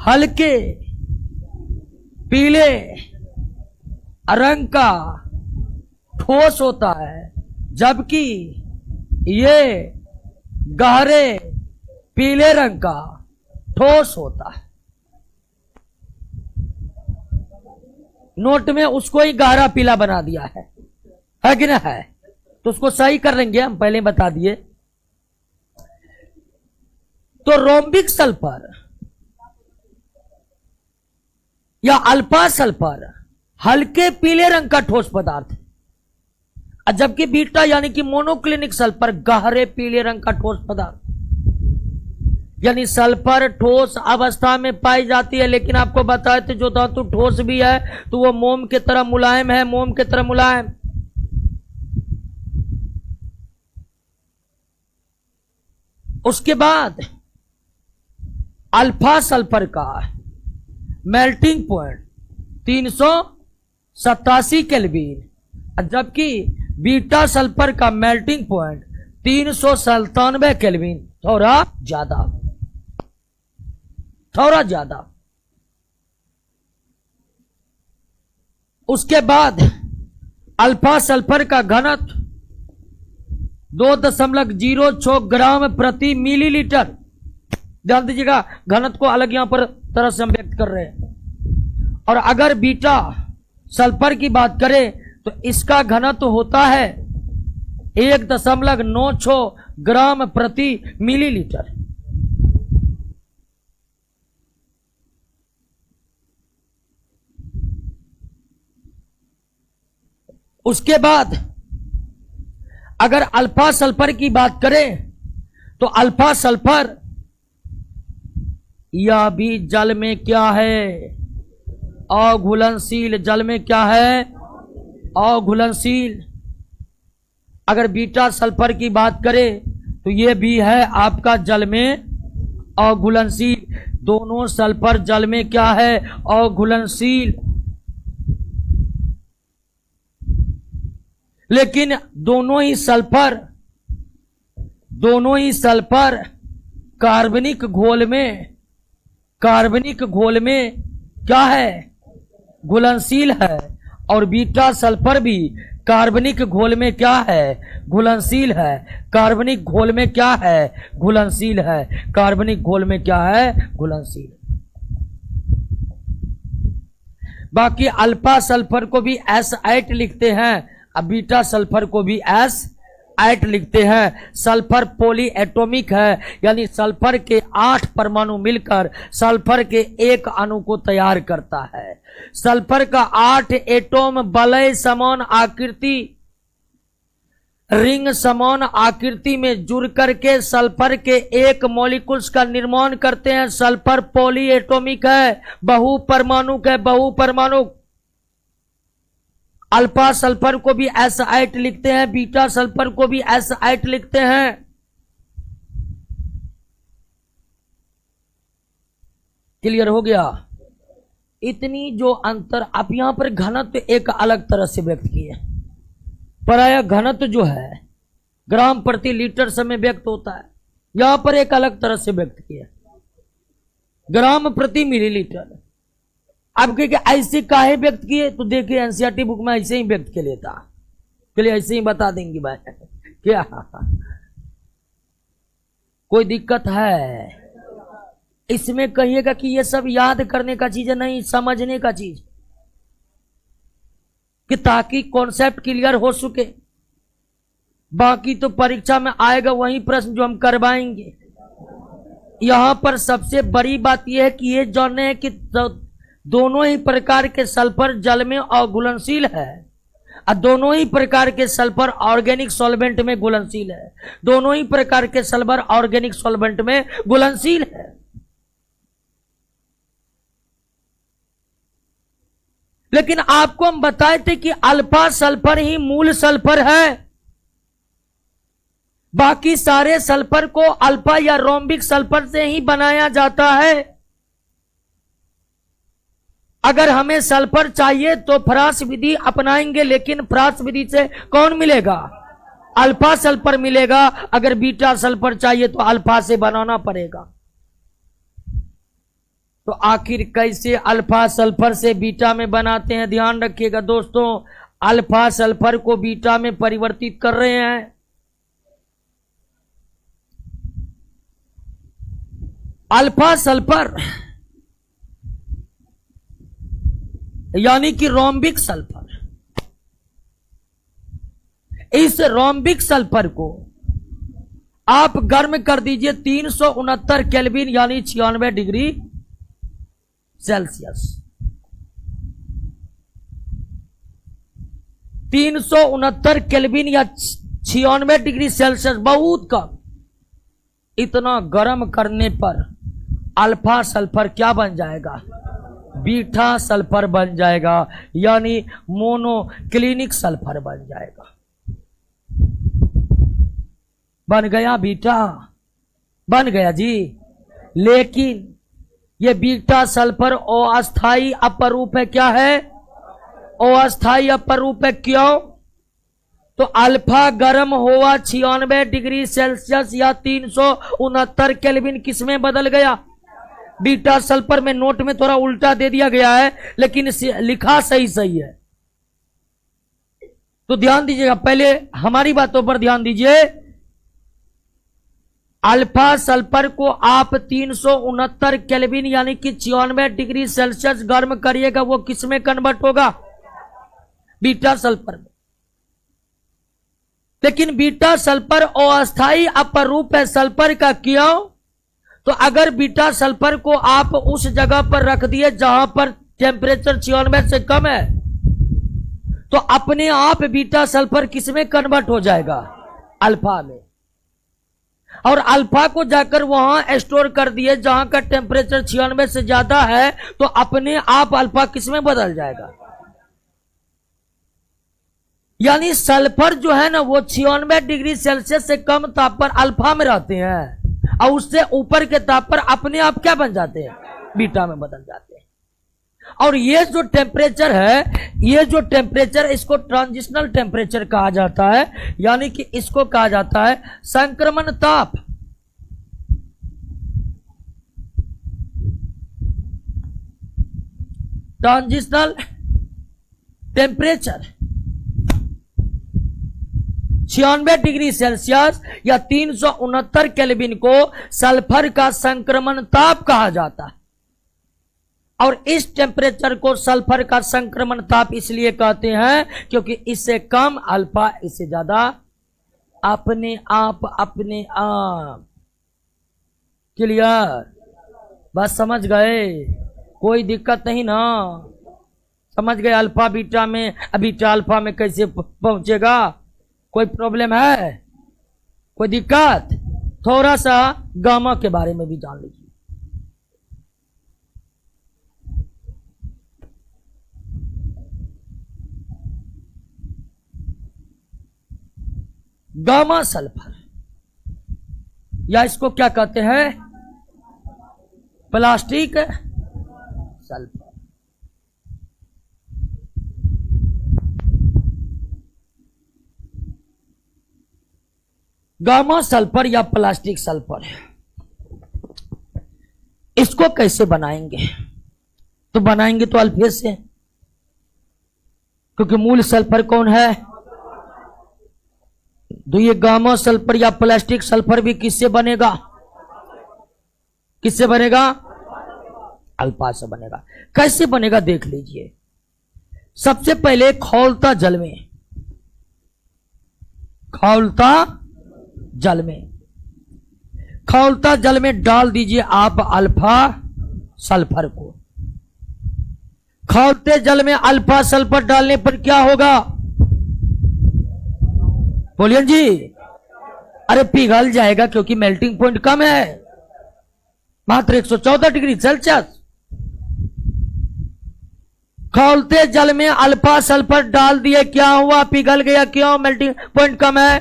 हल्के पीले रंग का ठोस होता है, जबकि ये गहरे पीले रंग का ठोस होता है। नोट में उसको ही गहरा पीला बना दिया है कि ना है? तो उसको सही कर लेंगे, हम पहले बता दिए। तो रोम्बिक सल्फर या अल्फा सल्फर हल्के पीले रंग का ठोस पदार्थ है, जबकि बीटा यानी कि मोनोक्लिनिक सल्फर गहरे पीले रंग का ठोस पदार्थ। यानी सल्फर ठोस अवस्था में पाई जाती है, लेकिन आपको बताए थे जो धातु ठोस भी है तो वो मोम की तरह मुलायम है, मोम की तरह मुलायम। उसके बाद अल्फा सल्फर का मेल्टिंग पॉइंट 387 केल्विन, जबकि बीटा सल्फर का मेल्टिंग पॉइंट 397 केल्विन। थोड़ा ज्यादा, थोड़ा ज्यादा। उसके बाद अल्फा सल्फर का घनत्व 2.06 ग्राम प्रति मिलीलीटर। ध्यान दीजिएगा, घनत्व को अलग यहां पर तरह से हम व्यक्त कर रहे हैं। और अगर बीटा सल्फर की बात करें तो इसका घनत्व होता है 1.96 ग्राम प्रति मिलीलीटर। उसके बाद अगर अल्फा सल्फर की बात करें तो अल्फा सल्फर यह भी जल में क्या है? अघुलनशील। जल में क्या है? अघुलनशील। अगर बीटा सल्फर की बात करें तो यह भी है आपका जल में अघुलनशील। दोनों सल्फर जल में क्या है? अघुलनशील। लेकिन दोनों ही सल्फर कार्बनिक घोल में क्या है? घुलनशील है। और बीटा सल्फर भी कार्बनिक घोल में क्या है? घुलनशील है। कार्बनिक घोल में क्या है? घुलनशील है। कार्बनिक घोल में क्या है? घुलनशील। बाकी अल्फा सल्फर को भी S8 लिखते हैं, अब बीटा सल्फर को भी S8 लिखते हैं। सल्फर पॉली एटॉमिक है, यानी सल्फर के 8 परमाणु मिलकर सल्फर के एक अणु को तैयार करता है। सल्फर का 8 एटॉम वलय समान आकृति, रिंग समान आकृति में जुड़ करके सल्फर के एक मॉलिक्यूल्स का निर्माण करते हैं। सल्फर पॉली एटॉमिक है, बहु परमाणु है, बहु परमाणु। अल्फा सल्फर को भी S8 लिखते हैं, बीटा सल्फर को भी S8 लिखते हैं। क्लियर हो गया? इतनी जो अंतर, आप यहां पर घनत्व एक अलग तरह से व्यक्त किए। प्रायः घनत्व जो है ग्राम प्रति लीटर समय व्यक्त होता है, यहां पर एक अलग तरह से व्यक्त किया, ग्राम प्रति मिलीलीटर। अब कहे ऐसे काहे व्यक्त किए, तो देखिए एनसीईआरटी बुक में ऐसे ही व्यक्त के लेता, चलिए ऐसे ही बता देंगे भाई क्या कोई दिक्कत है इसमें? कहिएगा कि ये सब याद करने का चीज है, नहीं समझने का चीज, कि ताकि कॉन्सेप्ट क्लियर हो सके। बाकी तो परीक्षा में आएगा वही प्रश्न जो हम करवाएंगे। यहां पर सबसे बड़ी बात यह है कि ये जानना है कि दोनों ही प्रकार के सल्फर जल में अघुलनशील है, और दोनों ही प्रकार के सल्फर ऑर्गेनिक सॉल्वेंट में घुलनशील है। दोनों ही प्रकार के सल्फर ऑर्गेनिक सॉल्वेंट में घुलनशील है। लेकिन आपको हम बताए थे कि अल्फा सल्फर ही मूल सल्फर है, बाकी सारे सल्फर को अल्फा या रोम्बिक सल्फर से ही बनाया जाता है। अगर हमें सल्फर चाहिए तो फ्रांस विधि अपनाएंगे, लेकिन फ्रांस विधि से कौन मिलेगा? अल्फा सल्फर मिलेगा। अगर बीटा सल्फर चाहिए तो अल्फा से बनाना पड़ेगा। तो आखिर कैसे अल्फा सल्फर से बीटा में बनाते हैं? ध्यान रखिएगा दोस्तों, अल्फा सल्फर को बीटा में परिवर्तित कर रहे हैं। अल्फा सल्फर यानी कि रोम्बिक सल्फर, इस रोम्बिक सल्फर को आप गर्म कर दीजिए 369 केल्विन यानी 96 डिग्री सेल्सियस। 369 केल्विन या 96 डिग्री सेल्सियस बहुत कम। इतना गर्म करने पर अल्फा सल्फर क्या बन जाएगा? बीटा सल्फर बन जाएगा, यानी मोनोक्लिनिक सल्फर बन जाएगा। बन गया बीटा, बन गया जी। लेकिन ये बीटा सल्फर अस्थाई अपरूप है। क्या है? अस्थाई अपरूप है। क्यों? तो अल्फा गर्म हुआ 96 डिग्री सेल्सियस या 369 केल्विन, किसमें बदल गया? बीटा सल्फर में। नोट में थोड़ा उल्टा दे दिया गया है, लेकिन लिखा सही सही है। तो ध्यान दीजिएगा, पहले हमारी बातों पर ध्यान दीजिए। अल्फा सल्फर को आप 369 केल्विन यानी कि 96 डिग्री सेल्सियस गर्म करिएगा, वो किस में कन्वर्ट होगा? बीटा सल्फर में। लेकिन बीटा सल्फर अस्थाई अपरूप है सल्फर का। क्यों? तो अगर बीटा सल्फर को आप उस जगह पर रख दिए जहां पर टेम्परेचर 96 से कम है, तो अपने आप बीटा सल्फर किस में कन्वर्ट हो जाएगा? अल्फा में। और अल्फा को जाकर वहां स्टोर कर दिए जहां का टेम्परेचर 96 से ज्यादा है, तो अपने आप अल्फा किस में बदल जाएगा? यानी सल्फर जो है ना वो 96 डिग्री सेल्सियस से कम ताप पर अल्फा में रहते हैं, और उससे ऊपर के ताप पर अपने आप क्या बन जाते हैं? बीटा में बदल जाते हैं। और ये जो टेम्परेचर है, ये जो टेम्परेचर, इसको ट्रांजिशनल टेम्परेचर कहा जाता है, यानी कि इसको कहा जाता है संक्रमण ताप। ट्रांजिशनल टेम्परेचर 96 डिग्री सेल्सियस या 369 केल्विन को सल्फर का संक्रमण ताप कहा जाता है। और इस टेम्परेचर को सल्फर का संक्रमण ताप इसलिए कहते हैं क्योंकि इससे कम अल्फा, इससे ज्यादा अपने आप। क्लियर? बस समझ गए? कोई दिक्कत नहीं ना? समझ गए? अल्फा बीटा में, बीटा अल्फा में कैसे पहुंचेगा? कोई प्रॉब्लम है? कोई दिक्कत? थोड़ा सा गामा के बारे में भी जान लीजिए। गामा सल्फर, या इसको क्या कहते हैं? Plastic sulphur. गामा सल्फर या प्लास्टिक सल्फर, इसको कैसे बनाएंगे? तो बनाएंगे तो अल्फे से, क्योंकि मूल सल्फर कौन है? तो ये गामा सल्फर या प्लास्टिक सल्फर भी किससे बनेगा? किससे बनेगा? अल्फा से बनेगा। कैसे बनेगा देख लीजिए। सबसे पहले खौलता जल में, खौलता जल में, खौलता जल में डाल दीजिए आप अल्फा सल्फर को। खौलते जल में अल्फा सल्फर डालने पर क्या होगा? बोलिए जी। अरे पिघल जाएगा, क्योंकि मेल्टिंग पॉइंट कम है, मात्र 114 डिग्री सेल्सियस। खौलते जल में अल्फा सल्फर डाल दिए, क्या हुआ? पिघल गया। क्यों? मेल्टिंग पॉइंट कम है।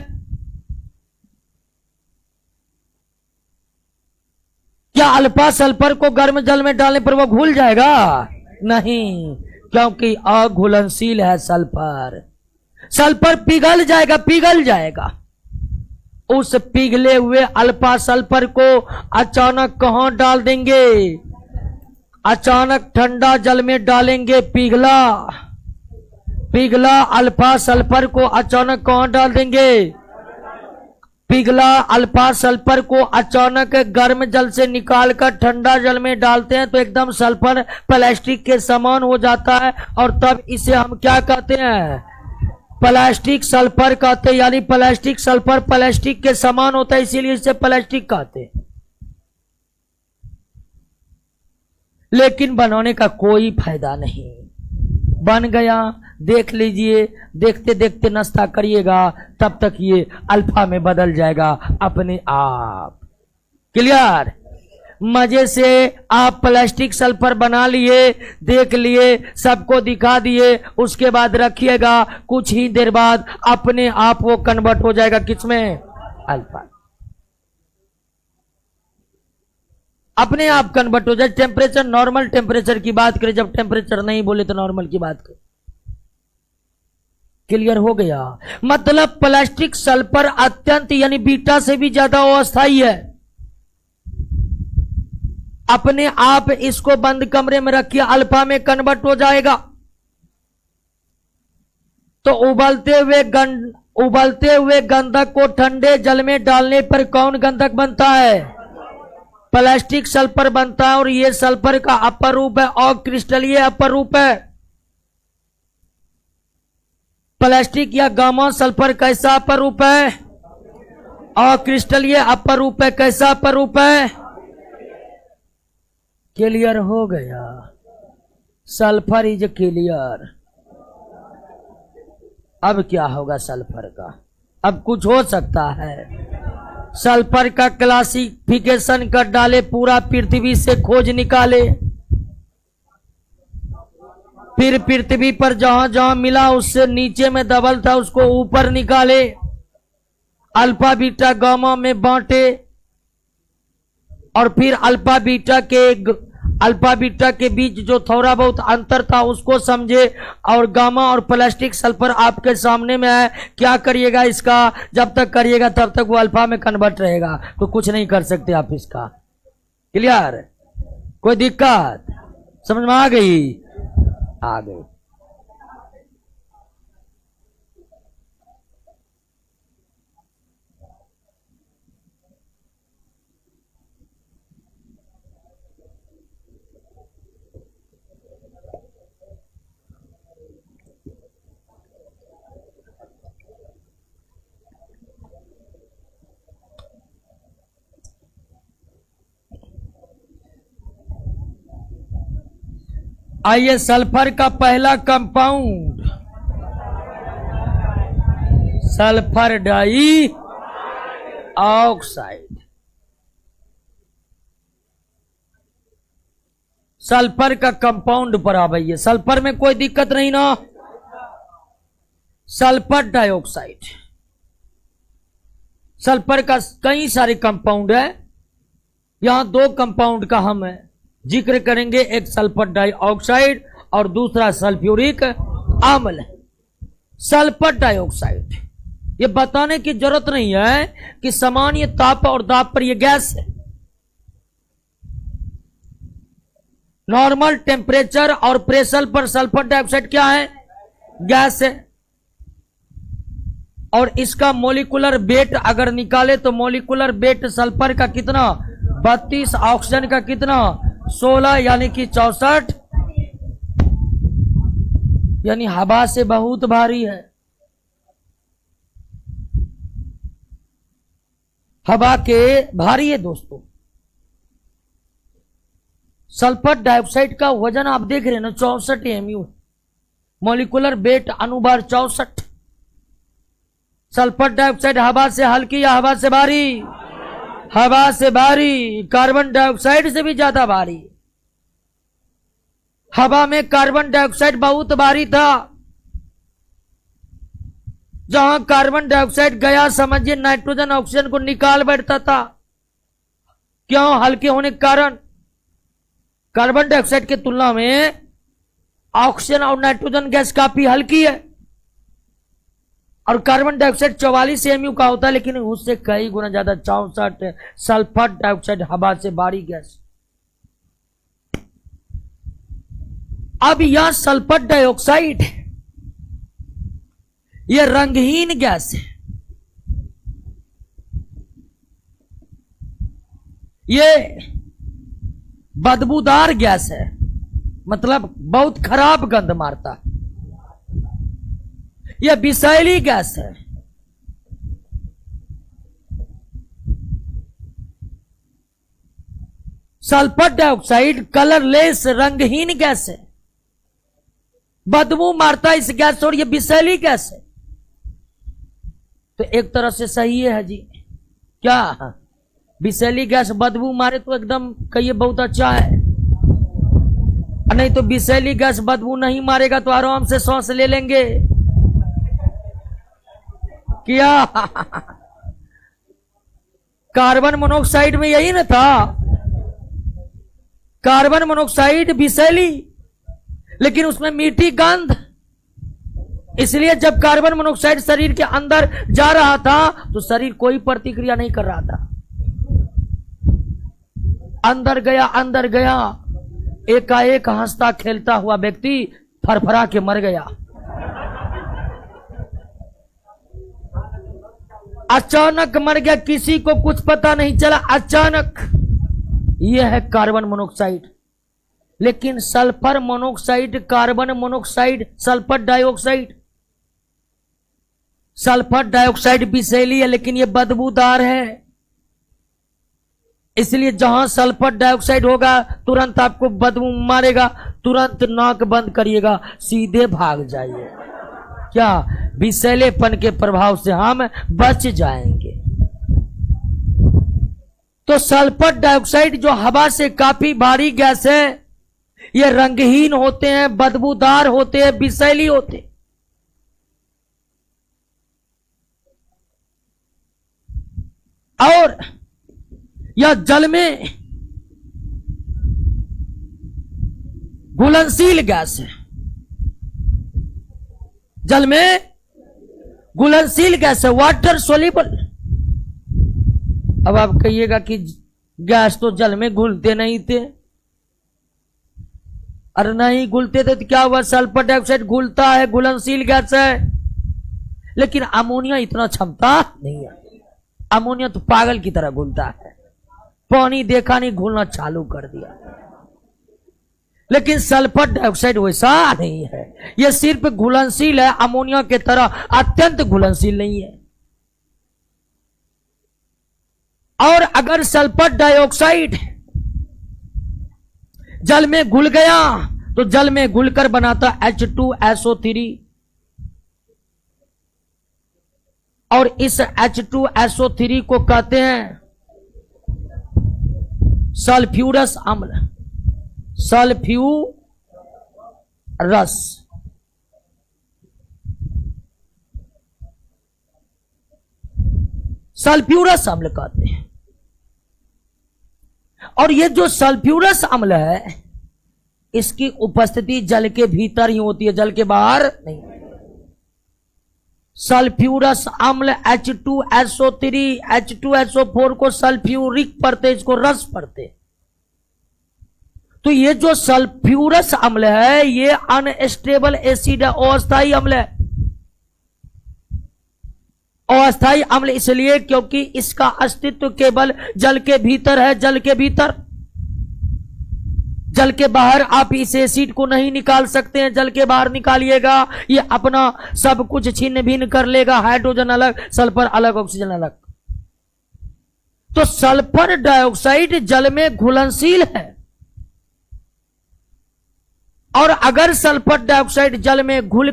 क्या अल्फा सल्फर को गर्म जल में डालने पर वो घुल जाएगा? नहीं, क्योंकि अघुलनशील है सल्फर। सल्फर पिघल जाएगा, पिघल जाएगा। उस पिघले हुए अल्फा सल्फर को अचानक कहां डाल देंगे? अचानक ठंडा जल में डालेंगे। पिघला पिघला अल्फा सल्फर को अचानक कहां डाल देंगे? पिघला अल्फा सल्फर को अचानक गर्म जल से निकालकर ठंडा जल में डालते हैं तो एकदम सल्फर प्लास्टिक के समान हो जाता है, और तब इसे हम क्या कहते हैं? प्लास्टिक सल्फर कहते हैं। यानी प्लास्टिक सल्फर प्लास्टिक के समान होता है, इसीलिए इसे प्लास्टिक कहते हैं। लेकिन बनाने का कोई फायदा नहीं। बन गया, देख लीजिए, देखते देखते नाश्ता करिएगा, तब तक ये अल्फा में बदल जाएगा अपने आप। क्लियर? मजे से आप प्लास्टिक सल्फर बना लिए, देख लिए, सबको दिखा दिए, उसके बाद रखिएगा, कुछ ही देर बाद अपने आप वो कन्वर्ट हो जाएगा किसमें? अल्फा। अपने आप कन्वर्ट हो जाए। टेम्परेचर, नॉर्मल टेम्परेचर की बात करें, जब टेम्परेचर नहीं बोले तो नॉर्मल की बात करें। क्लियर हो गया? मतलब प्लास्टिक सल्फर अत्यंत, यानी बीटा से भी ज्यादा अस्थायी है। अपने आप इसको बंद कमरे में रखिए, अल्फा में कन्वर्ट हो जाएगा। तो उबलते हुए गंधक को ठंडे जल में डालने पर कौन गंधक बनता है? प्लास्टिक सल्फर बनता है। और यह सल्फर का अपर रूप है, और क्रिस्टलीय अपर रूप है। प्लास्टिक या गामा सल्फर कैसा अपर रूप है? और क्रिस्टलीय अपर रूप है। कैसा अपर रूप है? क्लियर हो गया? Sulphur is clear. अब क्या होगा सल्फर का? अब कुछ हो सकता है? सल्फर का क्लासिफिकेशन कर डाले, पूरा पृथ्वी से खोज निकाले, फिर पृथ्वी पर जहां जहां मिला उससे नीचे में डबल था उसको ऊपर निकाले, अल्फा बीटा गामा में बांटे, और फिर अल्फा बीटा के बीच जो थोड़ा बहुत अंतर था उसको समझे, और गामा और प्लास्टिक सल्फर आपके सामने में है। क्या करिएगा इसका? जब तक करिएगा तब तक वो अल्फा में कन्वर्ट रहेगा, तो कुछ नहीं कर सकते आप इसका। क्लियर? कोई दिक्कत? समझ में आ गई? आ गई। आइए सल्फर का पहला कंपाउंड सल्फर डाई ऑक्साइड। सल्फर का कंपाउंड पर आ भैया, सल्फर में कोई दिक्कत नहीं ना। सल्फर डाइऑक्साइड, सल्फर का कई सारे कंपाउंड है, यहां दो कंपाउंड का हम जिक्र करेंगे, एक सल्फर डाइऑक्साइड और दूसरा सल्फ्यूरिक अम्ल। सल्फर डाइऑक्साइड, ये बताने की जरूरत नहीं है कि सामान्य ताप और दाब पर यह गैस है। नॉर्मल टेम्परेचर और प्रेशर पर सल्फर डाइऑक्साइड क्या है? गैस है। और इसका मोलिकुलर वेट अगर निकाले तो मोलिकुलर वेट सल्फर का कितना? 32, ऑक्सीजन का कितना? 16, यानी कि 64, यानी हवा से बहुत भारी है। हवा के भारी है दोस्तों। सल्फर डाइऑक्साइड का वजन आप देख रहे हैं ना, 64 एमयू। मोलिकुलर वेट अनुभार 64। सल्फर डाइऑक्साइड हवा से हल्की या हवा से भारी? हवा से भारी। कार्बन डाइऑक्साइड से भी ज्यादा भारी। हवा में कार्बन डाइऑक्साइड बहुत भारी था। जहां कार्बन डाइऑक्साइड गया समझिए नाइट्रोजन ऑक्सीजन को निकाल बैठता था। क्यों? हल्के होने के कारण। कार्बन डाइऑक्साइड की तुलना में ऑक्सीजन और नाइट्रोजन गैस काफी हल्की है। और कार्बन डाइऑक्साइड 44 एमयू का होता है, लेकिन उससे कई गुना ज्यादा 64। सल्फर डाइऑक्साइड हवा से भारी गैस। अब यह सल्फर डाइऑक्साइड यह रंगहीन गैस है। ये बदबूदार गैस है, मतलब बहुत खराब गंध मारता है। यह विषैली गैस है। सल्फर डाइऑक्साइड कलरलेस रंगहीन गैस है, बदबू मारता है इस गैस, और यह विषैली गैस है। तो एक तरह से सही है जी। क्या? विषैली गैस बदबू मारे तो एकदम कहिए बहुत अच्छा है। नहीं तो विषैली गैस बदबू नहीं मारेगा तो आराम से सांस ले लेंगे। क्या? कार्बन मोनोऑक्साइड में यही ना था। कार्बन मोनोऑक्साइड विषैली, लेकिन उसमें मीठी गंध। इसलिए जब कार्बन मोनोऑक्साइड शरीर के अंदर जा रहा था तो शरीर कोई प्रतिक्रिया नहीं कर रहा था। अंदर गया, एकाएक हंसता खेलता हुआ व्यक्ति फरफरा के मर गया। अचानक मर गया, किसी को कुछ पता नहीं चला, अचानक। यह है कार्बन मोनोऑक्साइड। लेकिन sulphur monoxide, carbon monoxide, sulphur dioxide, sulphur dioxide विषैली है, लेकिन यह बदबूदार है। इसलिए जहां सल्फर डाइऑक्साइड होगा तुरंत आपको बदबू मारेगा, तुरंत नाक बंद करिएगा, सीधे भाग जाइए। क्या? विषैलेपन के प्रभाव से हम बच जाएंगे। तो सल्फर डाइऑक्साइड जो हवा से काफी भारी गैस है, ये रंगहीन होते हैं, बदबूदार होते हैं, विषैली होते हैं। और यह जल में घुलनशील गैस है। जल में घुलनशील गैस है, वाटर सोल्यूबल। अब आप कहिएगा कि गैस तो जल में घुलते नहीं थे। अरे नहीं घुलते थे तो क्या हुआ? सल्फर डाइऑक्साइड घुलता है, घुलनशील गैस है। लेकिन अमोनिया इतना क्षमता नहीं है। अमोनिया तो पागल की तरह घुलता है, पानी देखा नहीं घुलना चालू कर दिया। लेकिन सल्फर डाइऑक्साइड वैसा नहीं है, यह सिर्फ घुलनशील है, अमोनिया के तरह अत्यंत घुलनशील नहीं है। और अगर सल्फर डाइऑक्साइड जल में घुल गया तो जल में घुलकर बनाता H2SO3, और इस H2SO3 को कहते हैं सल्फ्यूरस अम्ल, सल्फ्यूरस। सल्फ्यूरस अम्ल कहते हैं। और ये जो सल्फ्यूरस अम्ल है, इसकी उपस्थिति जल के भीतर ही होती है, जल के बाहर नहीं। सल्फ्यूरस अम्ल H2SO3, H2SO4 को सल्फ्यूरिक पढ़ते, इसको रस पढ़ते। तो ये जो सल्फ्यूरस अम्ल है, ये अनस्टेबल एसिड है, अस्थायी अम्ल है। अस्थायी अम्ल इसलिए क्योंकि इसका अस्तित्व केवल जल के भीतर है, जल के भीतर। जल के बाहर आप इस एसिड को नहीं निकाल सकते हैं। जल के बाहर निकालिएगा, ये अपना सब कुछ छिन्न भिन्न कर लेगा, हाइड्रोजन अलग, सल्फर अलग, ऑक्सीजन अलग। तो सल्फर डाइऑक्साइड जल में घुलनशील है, और अगर सल्फर डाइऑक्साइड जल में घुल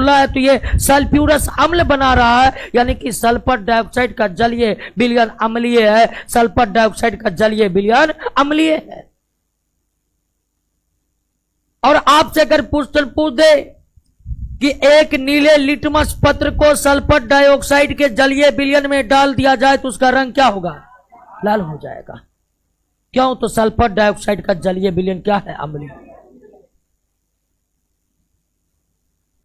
रहा है तो ये सल्फ्यूरस अम्ल बना रहा है, यानी कि सल्फर डाइऑक्साइड का जलीय विलयन अम्लीय है, सल्फर डाइऑक्साइड का जलीय विलयन अम्लीय है। और आपसे अगर क्वेश्चन पूछ दे कि एक नीले लिटमस पत्र को सल्फर डाइऑक्साइड के जलीय विलयन में डाल दिया जाए तो उसका रंग क्या होगा? लाल हो जाएगा। क्यों? तो सल्फर डाइऑक्साइड का जलीय विलयन क्या है? अम्लीय।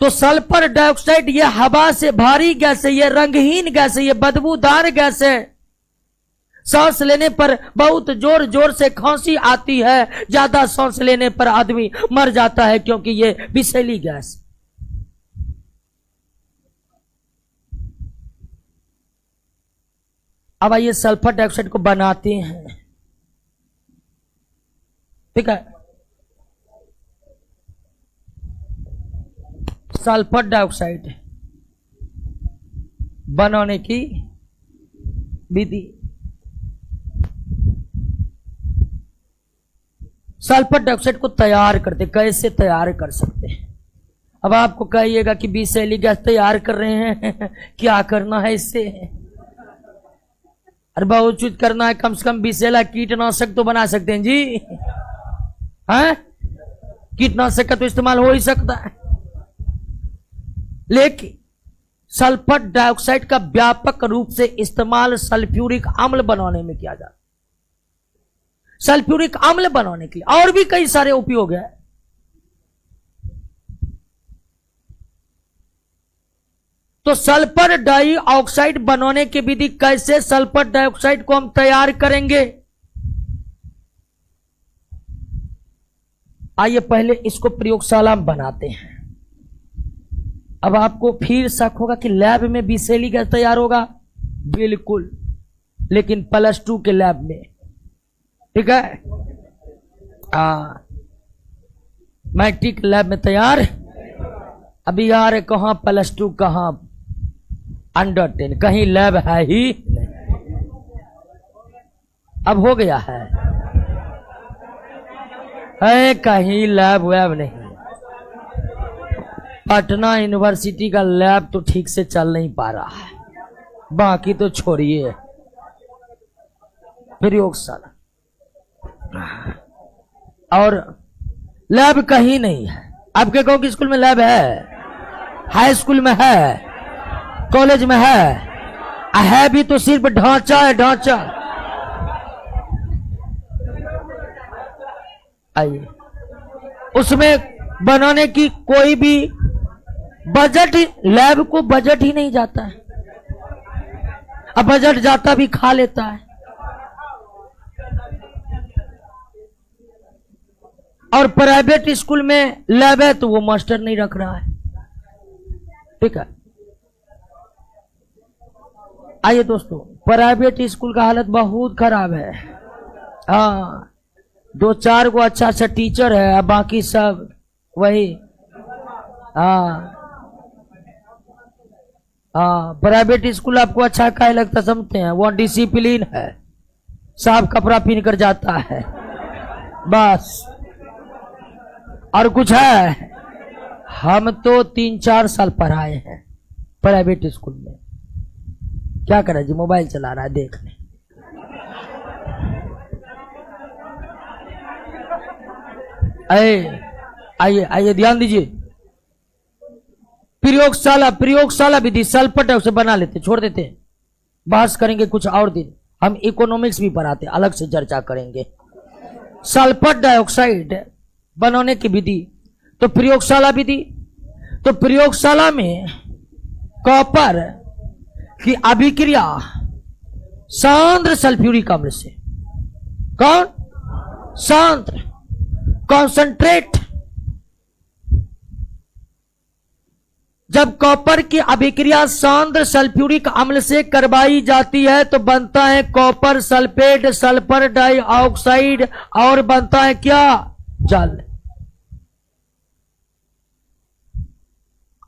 तो सल्फर डाइऑक्साइड ये हवा से भारी गैस है, ये रंगहीन गैस है, ये बदबूदार गैस है। सांस लेने पर बहुत जोर जोर से खांसी आती है, ज्यादा सांस लेने पर आदमी मर जाता है, क्योंकि ये विषैली गैस। अब आइए सल्फर डाइऑक्साइड को बनाते हैं, ठीक है। सल्फर डाइऑक्साइड बनाने की विधि। सल्फर डाइऑक्साइड को तैयार करते, कैसे तैयार कर सकते हैं? अब आपको कहिएगा कि विषैली गैस तैयार कर रहे हैं क्या करना है इससे? अरे बहुत चीज करना है, कम से कम विषैला कीटनाशक तो बना सकते हैं जी, हैं? कीटनाशक का तो इस्तेमाल हो ही सकता है, लेकिन सल्फर डाइऑक्साइड का व्यापक रूप से इस्तेमाल सल्फ्यूरिक अम्ल बनाने में किया जाता है। सल्फ्यूरिक अम्ल बनाने के लिए और भी कई सारे उपयोग है। तो सल्फर डाइऑक्साइड बनाने की विधि, कैसे सल्फर डाइऑक्साइड को हम तैयार करेंगे? आइए पहले इसको प्रयोगशाला में बनाते हैं। अब आपको फिर शक होगा कि लैब में विषैली गैस तैयार होगा। बिल्कुल, लेकिन +2 के लैब में, ठीक है। मैट्रिक लैब में तैयार। अभी यार कहां +2, कहां अंडर 10, कहीं लैब है ही नहीं। अब हो गया है कहीं लैब वैब नहीं। पटना यूनिवर्सिटी का लैब तो ठीक से चल नहीं पा रहा है, बाकी तो छोड़िए। प्रयोगशाला और लैब कहीं नहीं है। आपके गांव के स्कूल में लैब है? हाई स्कूल में है, कॉलेज में है भी तो सिर्फ ढांचा है, ढांचा। आइए, उसमें बनाने की कोई भी बजट, लैब को बजट ही नहीं जाता है। अब बजट जाता भी खा लेता है। और प्राइवेट स्कूल में लैब है तो वो मास्टर नहीं रख रहा है, ठीक है। आइए दोस्तों, प्राइवेट स्कूल का हालत बहुत खराब है। हाँ, 2-4 को अच्छा टीचर है, बाकी सब वही। हाँ, प्राइवेट स्कूल आपको अच्छा क्या लगता समझते हैं? वो डिसिप्लिन है, साफ कपड़ा पहन कर जाता है, बस और कुछ है? हम तो 3-4 साल पढ़ाए हैं प्राइवेट स्कूल में। क्या करे जी, मोबाइल चला रहा है, देख ले। आइए आइए ध्यान दीजिए। प्रयोगशाला विधि सल्फर डाइऑक्साइड बना लेते, छोड़ देते, बहस करेंगे कुछ और दिन। हम इकोनॉमिक्स भी पढ़ाते, अलग से चर्चा करेंगे। सल्फर डाइऑक्साइड बनाने की विधि, तो प्रयोगशाला विधि, तो प्रयोगशाला में कॉपर की अभिक्रिया सांद्र सल्फ्यूरिक अम्ल से, कौन? सांद्र, कॉन्सेंट्रेट। जब कॉपर की अभिक्रिया सांद्र सल्फ्यूरिक अम्ल से करवाई जाती है तो बनता है कॉपर सल्फेट, सल्फर डाइऑक्साइड, और बनता है क्या? जल।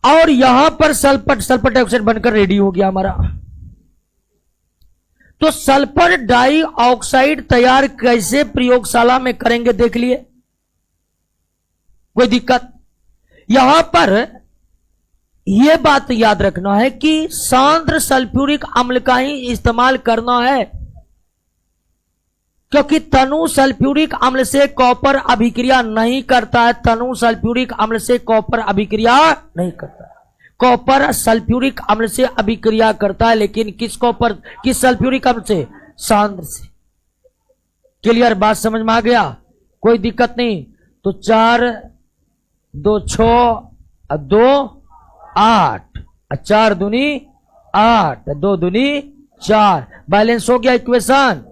और यहां पर सल्फर डाइऑक्साइड बनकर रेडी हो गया हमारा। तो सल्फर डाइऑक्साइड तैयार कैसे प्रयोगशाला में करेंगे, देख लिए। कोई दिक्कत? यहां पर यह बात याद रखना है कि सांद्र सल्फ्यूरिक अम्ल का ही इस्तेमाल करना है, क्योंकि तनु सल्फ्यूरिक अम्ल से कॉपर अभिक्रिया नहीं करता है। तनु सल्फ्यूरिक अम्ल से कॉपर अभिक्रिया नहीं करता है। कॉपर सल्फ्यूरिक अम्ल से अभिक्रिया करता है, लेकिन किस सल्फ्यूरिक अम्ल से? सांद्र से। क्लियर? बात समझ में आ गया? कोई दिक्कत नहीं। तो 4 2 6 2 8, 4 दूनी 8, 2 दूनी 4, बैलेंस हो गया इक्वेशन।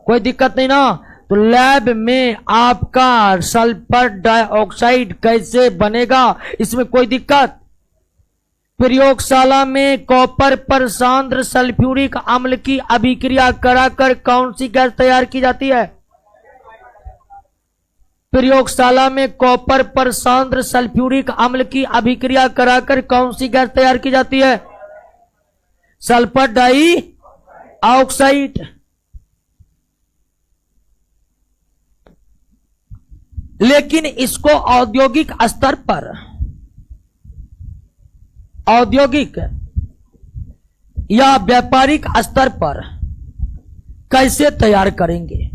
कोई दिक्कत नहीं ना? तो लैब में आपका सल्फर डाइऑक्साइड कैसे बनेगा, इसमें कोई दिक्कत? प्रयोगशाला में कॉपर पर सांद्र सल्फ्यूरिक अम्ल की अभिक्रिया कराकर कौन सी गैस तैयार की जाती है? प्रयोगशाला में कॉपर पर सांद्र सल्फ्यूरिक अम्ल की अभिक्रिया कराकर कौन सी गैस तैयार की जाती है? Sulphur dioxide. लेकिन इसको औद्योगिक स्तर पर, औद्योगिक या व्यापारिक स्तर पर कैसे तैयार करेंगे?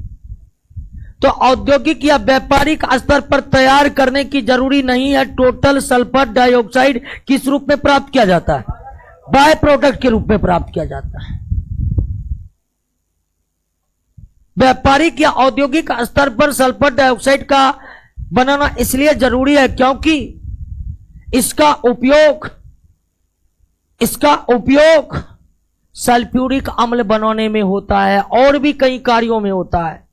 तो औद्योगिक या व्यापारिक स्तर पर तैयार करने की जरूरी नहीं है। टोटल सल्फर डाइऑक्साइड किस रूप में प्राप्त किया जाता है? बाय प्रोडक्ट के रूप में प्राप्त किया जाता है। व्यापारिक या औद्योगिक स्तर पर सल्फर डाइऑक्साइड का बनाना इसलिए जरूरी है क्योंकि इसका उपयोग सल्फ्यूरिक अम्ल बनाने में होता है और भी कई कार्यों में होता है।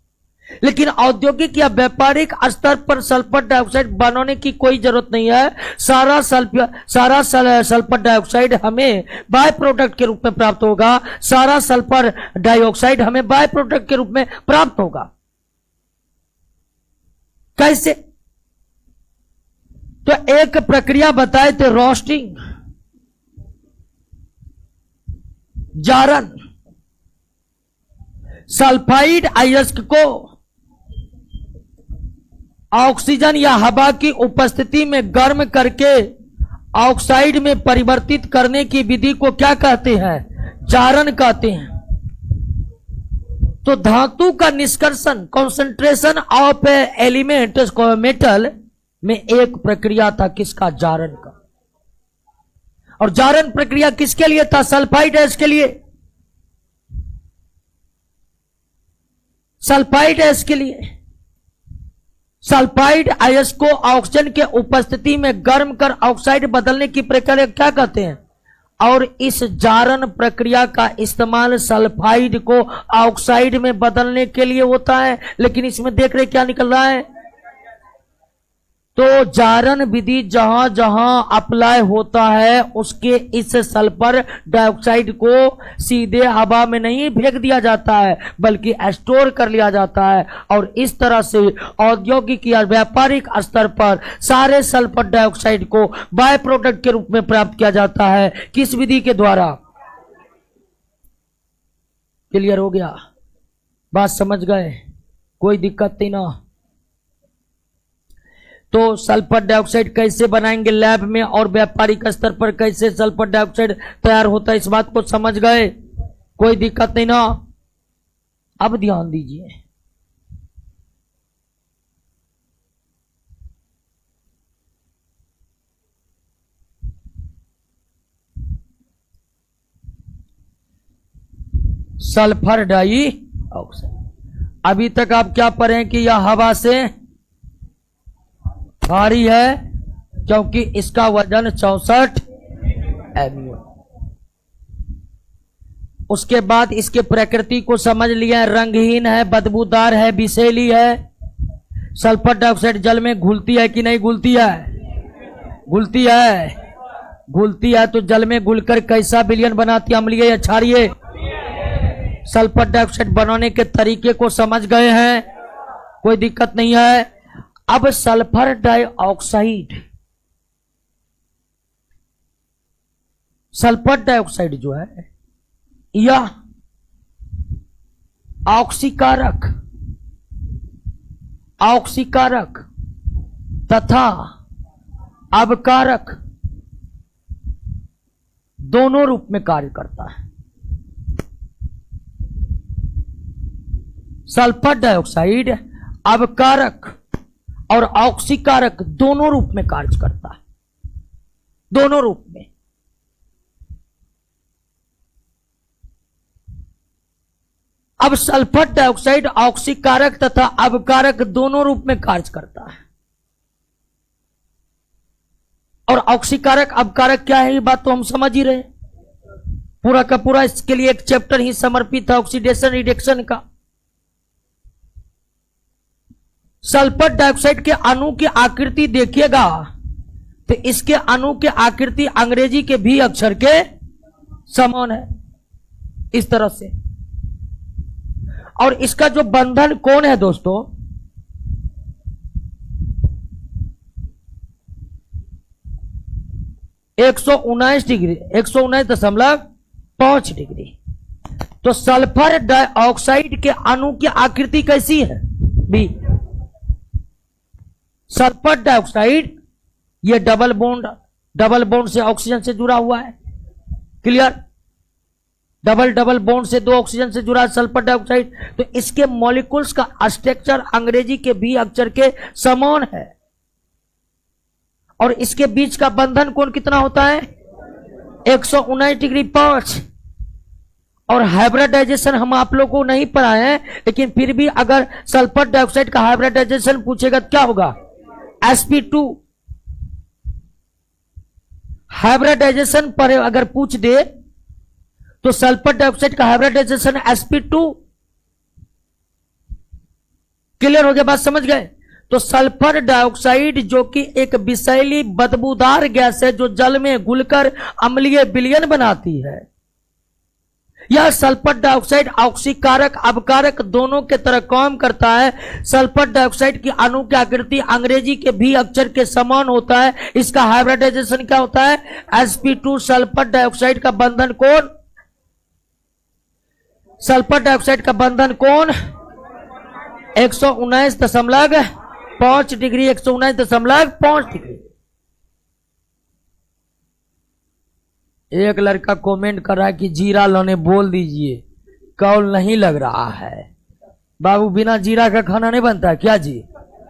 लेकिन औद्योगिक या व्यापारिक स्तर पर सल्फर डाइऑक्साइड बनाने की कोई जरूरत नहीं है। सारा सल्फर डाइऑक्साइड हमें बाय प्रोडक्ट के रूप में प्राप्त होगा। सारा सल्फर डाइऑक्साइड हमें बाय प्रोडक्ट के रूप में प्राप्त होगा। कैसे? तो एक प्रक्रिया बताए थे, रोस्टिंग, जारन। सल्फाइड अयस्क को ऑक्सीजन या हवा की उपस्थिति में गर्म करके ऑक्साइड में परिवर्तित करने की विधि को क्या कहते हैं? जारन कहते हैं। तो धातु का निष्कर्षण, कंसंट्रेशन ऑफ एलिमेंट मेटल में एक प्रक्रिया था, किसका? जारन का। और जारन प्रक्रिया किसके लिए था? सल्फाइड अयस्क के लिए। सल्फाइड अयस्क के लिए। सल्फाइड अयस्क को ऑक्सीजन के उपस्थिति में गर्म कर ऑक्साइड बदलने की प्रक्रिया क्या कहते हैं? और इस जारन प्रक्रिया का इस्तेमाल सल्फाइड को ऑक्साइड में बदलने के लिए होता है। लेकिन इसमें देख रहे क्या निकल रहा है? तो जारन विधि जहां जहां अप्लाई होता है उसके इस सल्फर डाइऑक्साइड को सीधे हवा में नहीं फेंक दिया जाता है, बल्कि स्टोर कर लिया जाता है। और इस तरह से औद्योगिक या व्यापारिक स्तर पर सारे सल्फर डाइऑक्साइड को बाय प्रोडक्ट के रूप में प्राप्त किया जाता है। किस विधि के द्वारा? क्लियर हो गया? बात समझ गए? कोई दिक्कत नहीं ना? तो सल्फर डाइऑक्साइड कैसे बनाएंगे लैब में और व्यापारिक स्तर पर कैसे सल्फर डाइऑक्साइड तैयार होता है, इस बात को समझ गए? कोई दिक्कत नहीं ना? अब ध्यान दीजिए, सल्फर डाइऑक्साइड, अभी तक आप क्या पढ़े हैं कि यह हवा से भारी है क्योंकि इसका वजन 64 MU। उसके बाद इसके प्रकृति को समझ लिया, रंगहीन है, बदबूदार है, विषैली है। सल्फर डाइऑक्साइड जल में घुलती है कि नहीं घुलती है? घुलती है। घुलती है तो जल में घुलकर कैसा विलयन बनाती है, अम्लीय या क्षारीय? सल्फर डाइऑक्साइड बनाने के तरीके को समझ गए हैं, कोई दिक्कत नहीं है। अब सल्फर डाइऑक्साइड, सल्फर डाइऑक्साइड जो है यह ऑक्सीकारक, ऑक्सीकारक तथा अवकारक दोनों रूप में कार्य करता है। सल्फर डाइऑक्साइड अवकारक और ऑक्सीकारक दोनों रूप में कार्य करता है, दोनों रूप में। अब सल्फर डाइऑक्साइड ऑक्सीकारक तथा अवकारक दोनों रूप में कार्य करता है। और ऑक्सीकारक अवकारक क्या है, ये बात तो हम समझ ही रहे। पूरा का पूरा इसके लिए एक चैप्टर ही समर्पित है ऑक्सीडेशन रिडक्शन का। सल्फर डाइऑक्साइड के अणु की आकृति देखिएगा तो इसके अणु की आकृति अंग्रेजी के भी अक्षर के समान है, इस तरह से। और इसका जो बंधन कोण है दोस्तों, 119 डिग्री, 119.5 डिग्री। तो सल्फर डाइऑक्साइड के अणु की आकृति कैसी है? बी। सल्फर डाइऑक्साइड ये डबल बॉन्ड से ऑक्सीजन से जुड़ा हुआ है, क्लियर? डबल बॉन्ड से 2 ऑक्सीजन से जुड़ा है सल्फर डाइऑक्साइड। तो इसके मॉलिक्यूल्स का स्ट्रक्चर अंग्रेजी के भी अक्षर के समान है। और इसके बीच का बंधन कोण कितना होता है? 119.5। और हाइब्रिडाइजेशन हम आप लोगों को नहीं पढ़ाए हैं, लेकिन फिर भी अगर सल्फर डाइऑक्साइड का हाइब्रिडाइजेशन पूछेगा तो क्या होगा? sp2। हाइब्रिडाइजेशन पर अगर पूछ दे तो सल्फर डाइऑक्साइड का हाइब्रिडाइजेशन sp2। क्लियर हो गया, बात समझ गए? तो सल्फर डाइऑक्साइड जो कि एक विषैली बदबूदार गैस है जो जल में घुलकर अम्लीय विलयन बनाती है, यह सल्फर डाइऑक्साइड ऑक्सीकारक अवकारक दोनों के तरह काम करता है। सल्फर डाइऑक्साइड की अणु की आकृति अंग्रेजी के भी अक्षर के समान होता है। इसका हाइब्रिडाइजेशन क्या होता है? sp2। सल्फर डाइऑक्साइड का बंधन कोण, सल्फर डाइऑक्साइड का बंधन कोण 119.5 डिग्री, 119.5 डिग्री। एक लड़का कमेंट कर रहा है कि जीरा लाने बोल दीजिए, कॉल नहीं लग रहा है। बाबू बिना जीरा का खाना नहीं बनता क्या जी?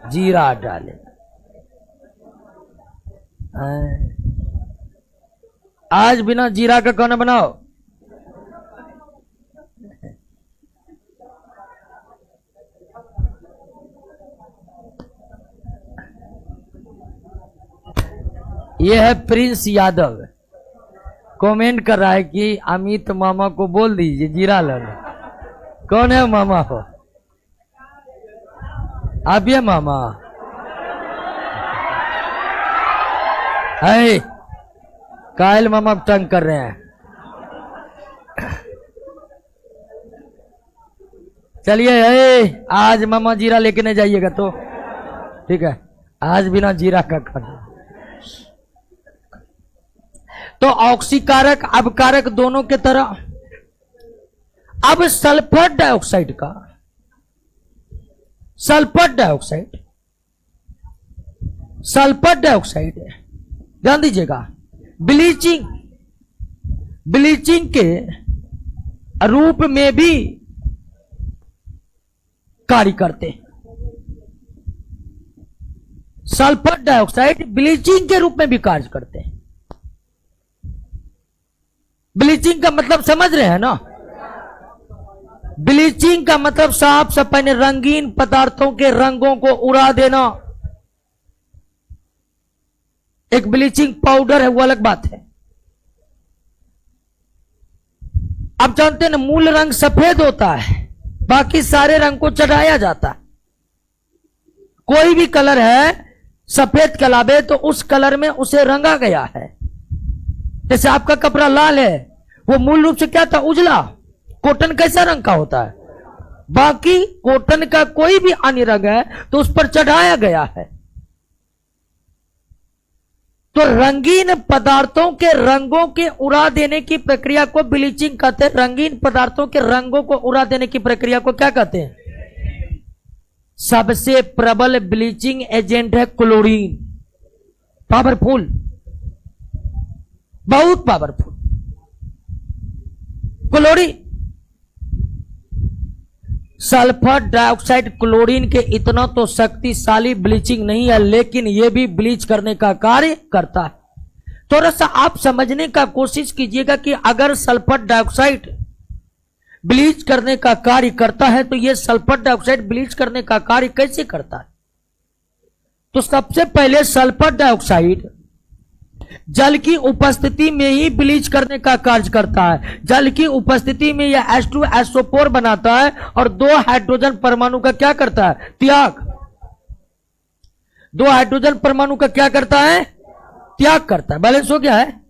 जीरा डाले। आज बिना जीरा का खाना बनाओ। यह है प्रिंस यादव, कमेंट कर रहा है कि अमित मामा को बोल दीजिए जीरा लाना। कौन है मामा हो? आप ये मामा है? कायल मामा तंग कर रहे हैं। चलिए आज मामा जीरा लेके नहीं जाइएगा तो ठीक है, आज बिना जीरा का खाना। तो ऑक्सीकारक अवकारक दोनों के तरह। अब सल्फर डाइऑक्साइड सल्फर डाइऑक्साइड है, ध्यान दीजिएगा, ब्लीचिंग के रूप में भी कार्य करते हैं। सल्फर डाइऑक्साइड ब्लीचिंग के रूप में भी कार्य करते हैं। ब्लीचिंग का मतलब समझ रहे हैं ना? ब्लीचिंग का मतलब साफ सफाई, रंगीन पदार्थों के रंगों को उड़ा देना। एक ब्लीचिंग पाउडर है, वो अलग बात है। आप जानते हैं ना, मूल रंग सफेद होता है, बाकी सारे रंग को चढ़ाया जाता है। कोई भी कलर है सफेद के अलावे तो उस कलर में उसे रंगा गया है। जैसे आपका कपड़ा लाल है, वो मूल रूप से क्या था? उजला। कॉटन कैसा रंग का होता है? बाकी कॉटन का कोई भी अन्य रंग है तो उस पर चढ़ाया गया है। तो रंगीन पदार्थों के रंगों के उड़ा देने की प्रक्रिया को ब्लीचिंग कहते हैं। रंगीन पदार्थों के रंगों को उड़ा देने की प्रक्रिया को क्या कहते हैं? सबसे प्रबल ब्लीचिंग एजेंट है क्लोरीन। पावरफुल, बहुत powerful chlorine. Sulphur dioxide chlorine के इतना तो शक्तिशाली ब्लीचिंग नहीं है, लेकिन यह भी ब्लीच करने का कार्य करता है। थोड़ा सा आप समझने का कोशिश कीजिएगा कि अगर सल्फर डाइऑक्साइड ब्लीच करने का कार्य करता है तो यह सल्फर डाइऑक्साइड ब्लीच करने का कार्य कैसे करता है? तो सबसे पहले सल्फर डाइऑक्साइड जल की उपस्थिति में ही ब्लीच करने का कार्य करता है। जल की उपस्थिति में यह H2SO4 बनाता है और 2 हाइड्रोजन परमाणु का क्या करता है? त्याग। 2 हाइड्रोजन परमाणु का क्या करता है? त्याग करता है। बैलेंस हो गया है।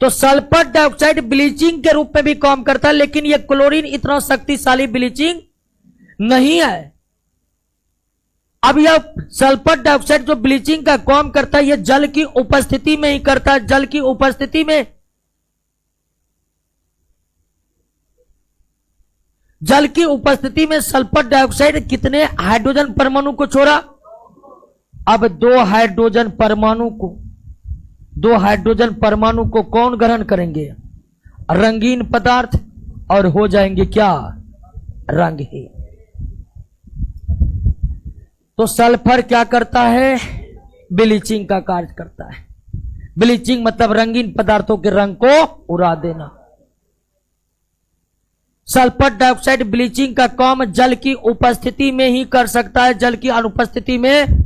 तो सल्फर डाइऑक्साइड ब्लीचिंग के रूप में भी काम करता है, लेकिन यह क्लोरीन इतना शक्तिशाली ब्लीचिंग नहीं है। अब यह सल्फर डाइऑक्साइड जो ब्लीचिंग का काम करता है, यह जल की उपस्थिति में ही करता है। जल की उपस्थिति में, जल की उपस्थिति में सल्फर डाइऑक्साइड कितने हाइड्रोजन परमाणु को छोड़ा? अब 2 हाइड्रोजन परमाणु को कौन ग्रहण करेंगे? रंगीन पदार्थ, और हो जाएंगे क्या? रंगहीन। तो सल्फर क्या करता है? ब्लीचिंग का कार्य करता है। ब्लीचिंग मतलब रंगीन पदार्थों के रंग को उड़ा देना। सल्फर डाइऑक्साइड ब्लीचिंग का काम जल की उपस्थिति में ही कर सकता है। जल की अनुपस्थिति में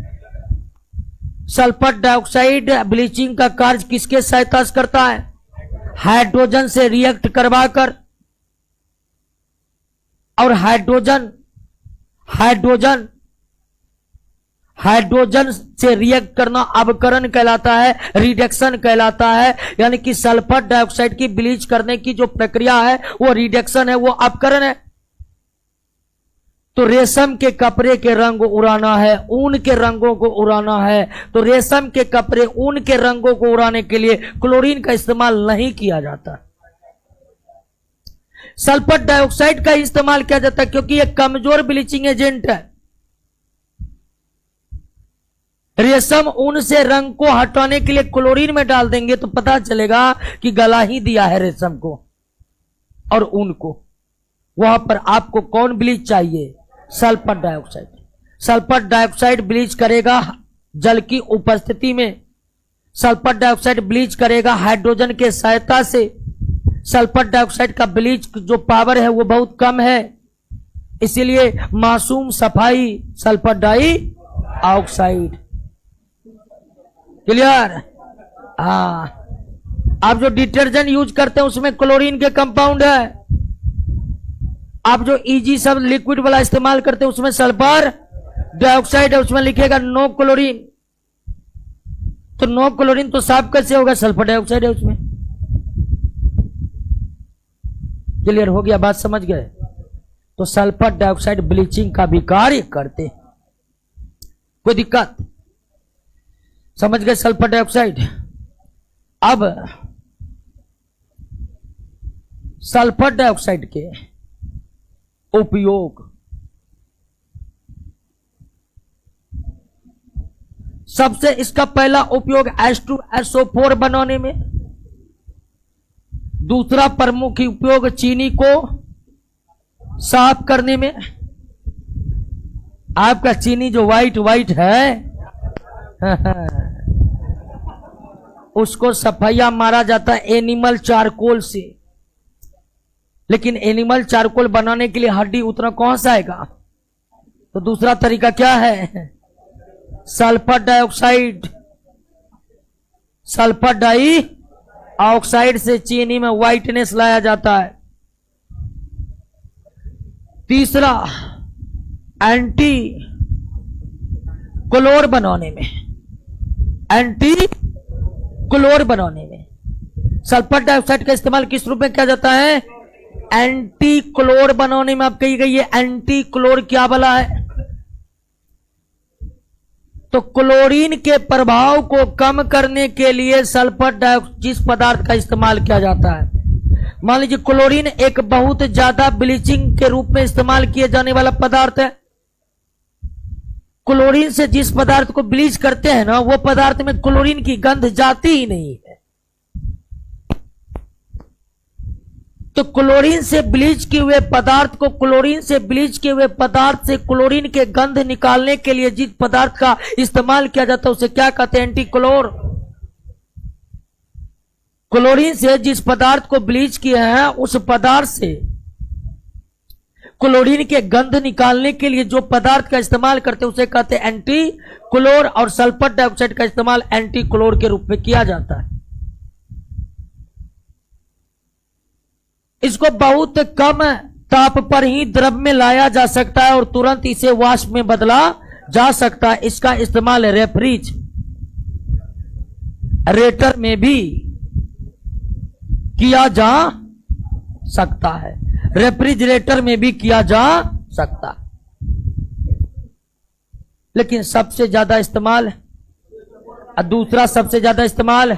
सल्फर डाइऑक्साइड ब्लीचिंग का कार्य किसके सहायता से करता है? हाइड्रोजन से रिएक्ट करवाकर, और हाइड्रोजन से रिएक्ट करना अवकरण कहलाता है, रिडक्शन कहलाता है। यानी कि सल्फर डाइऑक्साइड की ब्लीच करने की जो प्रक्रिया है वो रिडक्शन है, वो अपकरण है। तो रेशम के कपड़े के रंग उड़ाना है, ऊन के रंगों को उड़ाना है, तो रेशम के कपड़े, ऊन के रंगों को उड़ाने के लिए क्लोरीन का इस्तेमाल नहीं किया जाता। सल्फर डाइऑक्साइड का इस्तेमाल किया जाता है क्योंकि यह कमजोर ब्लीचिंग एजेंट है। रेशम ऊन से रंग को हटाने के लिए क्लोरीन में डाल देंगे तो पता चलेगा कि गला ही दिया है रेशम को और ऊन को। वहां पर आपको कौन ब्लीच चाहिए? Sulphur dioxide. Sulphur dioxide bleach करेगा जल की उपस्थिति में। सल्फर डाइऑक्साइड ब्लीच करेगा हाइड्रोजन के सहायता से। सल्फर डाइऑक्साइड का ब्लीच जो पावर है वो बहुत कम है, इसीलिए मासूम सफाई सल्फर डाइऑक्साइड। क्लियर? हाँ। आप जो डिटर्जेंट यूज करते हैं उसमें क्लोरीन के कंपाउंड है। आप जो इजी सब लिक्विड वाला इस्तेमाल करते हैं उसमें सल्फर डाइऑक्साइड है, उसमें लिखेगा नो क्लोरीन। तो नो क्लोरीन तो साफ कैसे होगा? सल्फर डाइऑक्साइड है उसमें। क्लियर हो गया? बात समझ गए? तो सल्फर डाइऑक्साइड ब्लीचिंग का भी कार्य करते हैं। कोई दिक्कत? समझ गए सल्फर डाइऑक्साइड? अब सल्फर डाइऑक्साइड के उपयोग सबसे इसका पहला उपयोग H2SO4 बनाने में, दूसरा प्रमुख उपयोग चीनी को साफ करने में। आपका चीनी जो व्हाइट है उसको सफाइया मारा जाता है एनिमल चारकोल से, लेकिन एनिमल चारकोल बनाने के लिए हड्डी उतना कौन सा आएगा? तो दूसरा तरीका क्या है? Sulphur dioxide. सल्फर डाइऑक्साइड से चीनी में व्हाइटनेस लाया जाता है। तीसरा एंटी क्लोर बनाने में, एंटी क्लोर बनाने में सल्फर डाइऑक्साइड का इस्तेमाल किस रूप में किया जाता है? एंटी क्लोर बनाने में। आप कही गई ये एंटी क्लोर क्या भला है? तो क्लोरीन के प्रभाव को कम करने के लिए सल्फर डाइऑक्साइड जिस पदार्थ का इस्तेमाल किया जाता है, मान लीजिए क्लोरीन एक बहुत ज्यादा ब्लीचिंग के रूप में इस्तेमाल किए जाने वाला पदार्थ है। क्लोरीन से जिस पदार्थ को ब्लीच करते हैं ना, वो पदार्थ में क्लोरीन की गंध जाती ही नहीं है। तो क्लोरीन से ब्लीच किए हुए पदार्थ को, क्लोरीन से ब्लीच किए हुए पदार्थ से क्लोरीन के गंध निकालने के लिए जिस पदार्थ का इस्तेमाल किया जाता है उसे क्या कहते हैं? एंटी क्लोर। क्लोरीन से जिस पदार्थ को ब्लीच किया है उस पदार्थ से क्लोरीन के गंध निकालने के लिए जो पदार्थ का इस्तेमाल करते हैं उसे कहते हैं एंटी क्लोर, और सल्फर डाइऑक्साइड का इस्तेमाल एंटी क्लोर के रूप में किया जाता है। इसको बहुत कम ताप पर ही द्रव में लाया जा सकता है और तुरंत इसे वाष्प में बदला जा सकता है। इसका इस्तेमाल रेफ्रिजरेटर में भी किया जा सकता है। रेफ्रिजरेटर में भी किया जा सकता है, लेकिन सबसे ज्यादा इस्तेमाल, दूसरा सबसे ज्यादा इस्तेमाल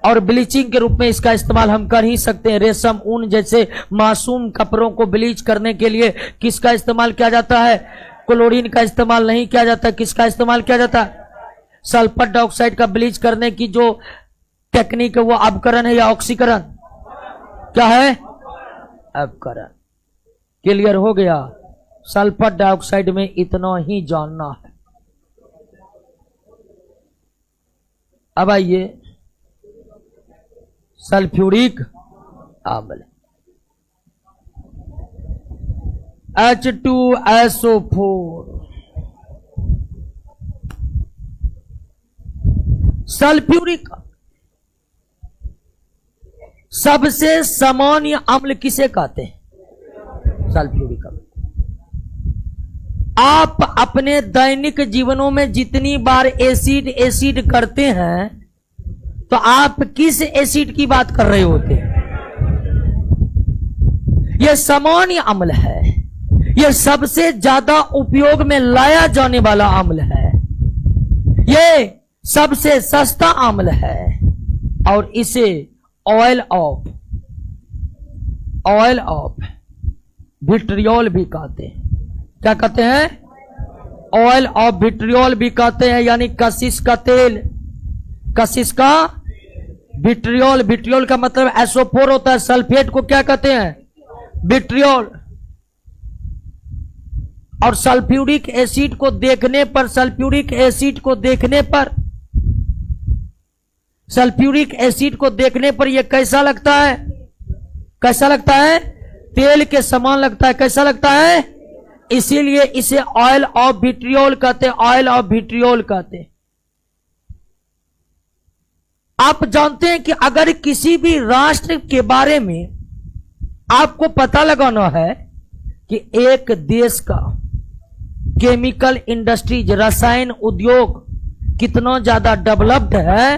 और ब्लीचिंग के रूप में इसका इस्तेमाल हम कर ही सकते हैं। रेशम, ऊन जैसे मासूम कपड़ों को ब्लीच करने के लिए किसका इस्तेमाल किया जाता है? क्लोरीन का इस्तेमाल नहीं किया जाता। किसका इस्तेमाल किया जाता है? सल्फर डाइऑक्साइड का ब्लीच करने की जो टेक्निक है वो अपकरण है या ऑक्सीकरण? क्या है? अपकरण। क्लियर हो गया? सल्फर डाइऑक्साइड में इतना ही जानना है। अब आइए सल्फ्यूरिक अम्ल H2SO4। सल्फ्यूरिक सबसे सामान्य अम्ल किसे कहते हैं? सल्फ्यूरिक अम्ल। आप अपने दैनिक जीवनों में जितनी बार एसिड करते हैं तो आप किस एसिड की बात कर रहे होते हैं? यह सामान्य अम्ल है। यह सबसे ज्यादा उपयोग में लाया जाने वाला अम्ल है। यह सबसे सस्ता अम्ल है और इसे ऑयल ऑफ विट्रियोल भी कहते हैं। क्या कहते हैं? ऑयल ऑफ विट्रियोल भी कहते हैं, यानी कशिश का तेल। कशिश का विट्रियोल। विट्रियोल का मतलब SO4 होता है। सल्फेट को क्या कहते हैं? विट्रियोल। और सल्फ्यूरिक एसिड को देखने पर यह कैसा लगता है? कैसा लगता है? तेल के समान लगता है। कैसा लगता है? इसीलिए इसे ऑयल ऑफ विट्रियोल कहते हैं। ऑयल ऑफ विट्रियोल कहते हैं। आप जानते हैं कि अगर किसी भी राष्ट्र के बारे में आपको पता लगाना है कि एक देश का केमिकल इंडस्ट्रीज, रसायन उद्योग कितना ज्यादा डेवलप्ड है,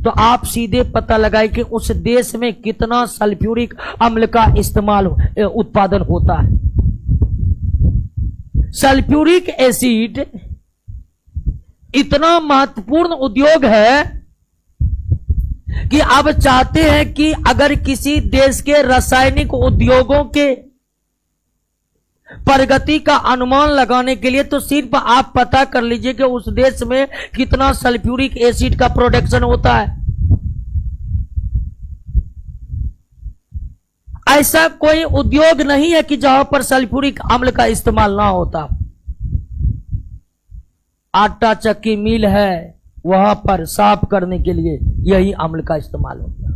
तो आप सीधे पता लगाए कि उस देश में कितना सल्फ्यूरिक अम्ल का इस्तेमाल उत्पादन होता है। सल्फ्यूरिक एसिड इतना महत्वपूर्ण उद्योग है कि आप चाहते हैं कि अगर किसी देश के रासायनिक उद्योगों के प्रगति का अनुमान लगाने के लिए तो सिर्फ आप पता कर लीजिए कि उस देश में कितना सल्फ्यूरिक एसिड का प्रोडक्शन होता है। ऐसा कोई उद्योग नहीं है कि जहां पर सल्फ्यूरिक अम्ल का इस्तेमाल ना होता। आटा चक्की मिल है, वहां पर साफ करने के लिए यही अम्ल का इस्तेमाल होता है।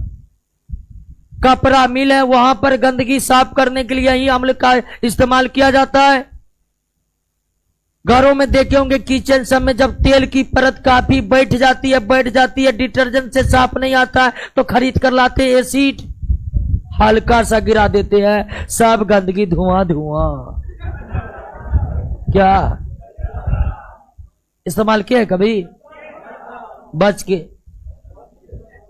कपड़ा मिल है, वहां पर गंदगी साफ करने के लिए यही अम्ल का इस्तेमाल किया जाता है। घरों में देखे होंगे किचन सब में जब तेल की परत काफी बैठ जाती है, डिटर्जेंट से साफ नहीं आता है तो खरीद कर लाते एसिड, हल्का सा गिरा देते हैं, सब गंदगी धुआं धुआं। क्या इस्तेमाल किया है कभी? बच के,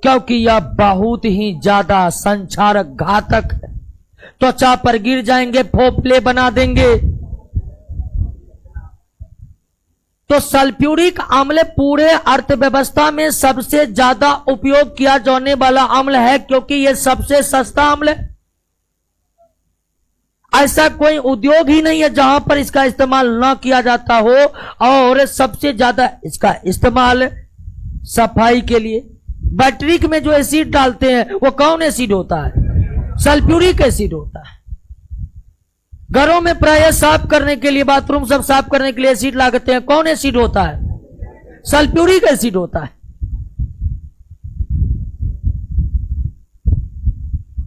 क्योंकि यह बहुत ही ज्यादा संक्षारक घातक है। त्वचा पर गिर जाएंगे, फोफले बना देंगे। तो सल्फ्यूरिक अम्ल पूरे अर्थव्यवस्था में सबसे ज्यादा उपयोग किया जाने वाला अम्ल है, क्योंकि यह सबसे सस्ता अम्ल है। ऐसा कोई उद्योग ही नहीं है जहां पर इसका इस्तेमाल ना किया जाता हो। और सबसे ज्यादा इसका इस्तेमाल सफाई के लिए, बैटरी में जो एसिड डालते हैं वो कौन एसिड होता है? सल्फ्यूरिक एसिड होता है। घरों में प्राय साफ करने के लिए, बाथरूम सब साफ करने के लिए एसिड लगाते हैं, कौन एसिड होता है? सल्फ्यूरिक एसिड होता है।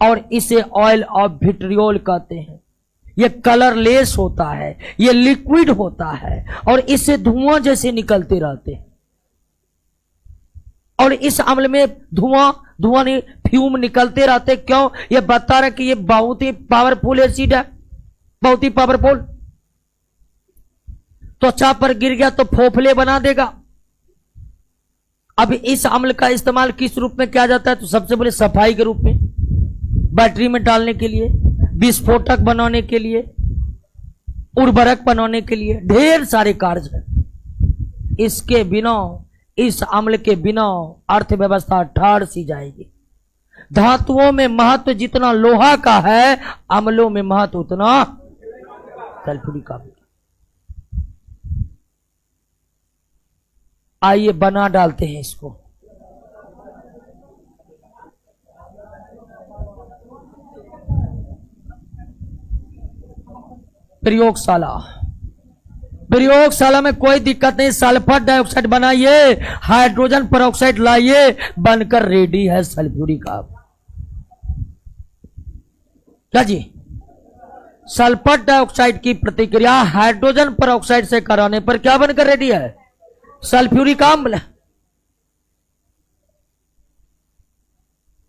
और इसे ऑयल ऑफ विट्रियोल कहते हैं। यह कलरलेस होता है, यह लिक्विड होता है और इससे धुआं जैसे निकलते रहते हैं। और इस अम्ल में धुआं नहीं, फ्यूम निकलते रहते। क्यों? यह बता रहा कि यह बहुत ही पावरफुल एसिड है, बहुत ही पावरफुल। त्वचा पर गिर गया तो फोफले बना देगा। अब इस अम्ल का इस्तेमाल किस रूप में किया जाता है? तो सबसे पहले सफाई के रूप में, बैटरी में डालने के लिए, विस्फोटक बनाने के लिए, उर्वरक बनाने के लिए, ढेर सारे कार्य हैं। इसके बिना, इस अम्ल के बिना अर्थव्यवस्था ठाड़ सी जाएगी। धातुओं में महत्व जितना लोहा का है, अम्लों में महत्व उतना सल्फ्यूरिक का भी। आइए बना डालते हैं इसको। प्रयोगशाला में कोई दिक्कत नहीं, सल्फर डाइऑक्साइड बनाइए, हाइड्रोजन पेरोक्साइड लाइए, बनकर रेडी है सल्फ्यूरिक अम्ल। क्या जी? सल्फर डाइऑक्साइड की प्रतिक्रिया हाइड्रोजन पेरोक्साइड से कराने पर क्या बनकर रेडी है? सल्फ्यूरिक अम्ल।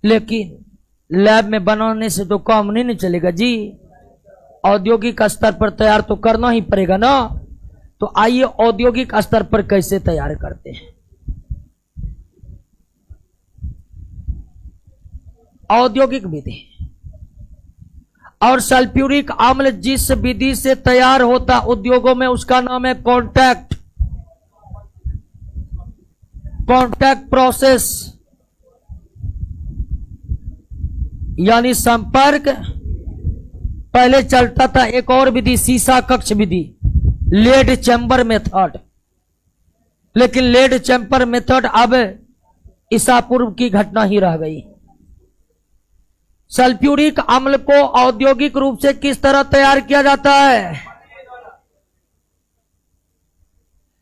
लेकिन लैब में बनाने से तो काम नहीं चलेगा जी, औद्योगिक स्तर पर तैयार तो करना ही पड़ेगा ना। तो आइए औद्योगिक स्तर पर कैसे तैयार करते हैं। औद्योगिक विधि। और सल्फ्यूरिक अम्ल जिस विधि से तैयार होता उद्योगों में, उसका नाम है कॉन्टैक्ट प्रोसेस, यानी संपर्क। पहले चलता था एक और विधि, सीसा कक्ष विधि, लेड चैम्बर मेथड। लेकिन लेड चैम्बर मेथड अब ईसा पूर्व की घटना ही रह गई। सल्फ्यूरिक अम्ल को औद्योगिक रूप से किस तरह तैयार किया जाता है?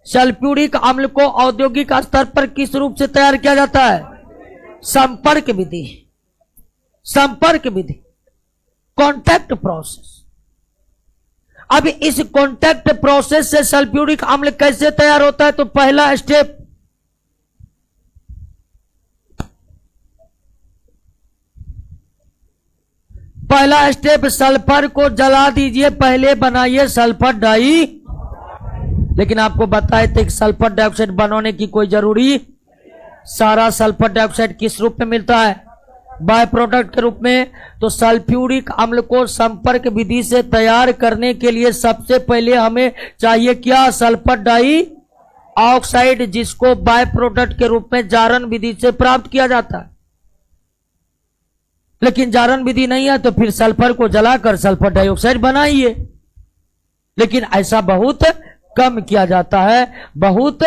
सल्फ्यूरिक अम्ल को औद्योगिक स्तर पर किस रूप से तैयार किया जाता है? संपर्क विधि, कॉन्टैक्ट प्रोसेस। अब इस कॉन्टैक्ट प्रोसेस से सल्फ्यूरिक अम्ल कैसे तैयार होता है? तो पहला स्टेप सल्फर को जला दीजिए, पहले बनाइए सल्फर डाई। लेकिन आपको बताए थे कि सल्फर डाइऑक्साइड बनाने की कोई जरूरी, सारा सल्फर डाइऑक्साइड किस रूप में मिलता है? बाय प्रोडक्ट के रूप में। तो सल्फ्यूरिक अम्ल को संपर्क विधि से तैयार करने के लिए सबसे पहले हमें चाहिए क्या? सल्फर डाई ऑक्साइड, जिसको बाय प्रोडक्ट के रूप में जारन विधि से प्राप्त किया जाता है। लेकिन जारन विधि नहीं है तो फिर सल्फर को जलाकर सल्फर डाइऑक्साइड बनाइए। लेकिन ऐसा बहुत कम किया जाता है, बहुत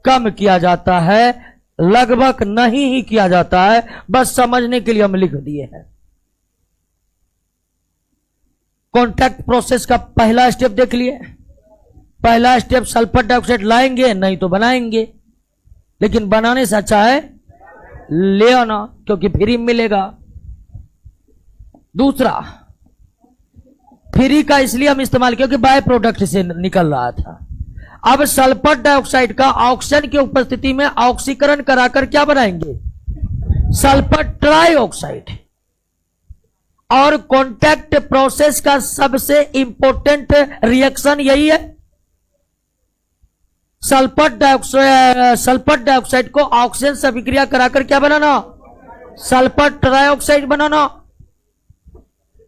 कम किया जाता है, लगभग नहीं ही किया जाता है। बस समझने के लिए हम लिख दिए हैं। कॉन्टैक्ट प्रोसेस का पहला स्टेप देख लिए। पहला स्टेप सल्फर डाइऑक्साइड लाएंगे, नहीं तो बनाएंगे, लेकिन बनाने से अच्छा है ले आना, क्योंकि फ्री मिलेगा। दूसरा, फ्री का इसलिए हम इस्तेमाल क्योंकि बाय प्रोडक्ट से निकल रहा था। अब सल्फर डाइऑक्साइड का ऑक्सीजन की उपस्थिति में ऑक्सीकरण कराकर क्या बनाएंगे? Sulphur trioxide. और कॉन्टैक्ट प्रोसेस का सबसे इंपॉर्टेंट रिएक्शन यही है, सल्फर डाइऑक्साइड को ऑक्सीजन से अभिक्रिया कराकर क्या बनाना? सल्फर ट्राइऑक्साइड बनाना।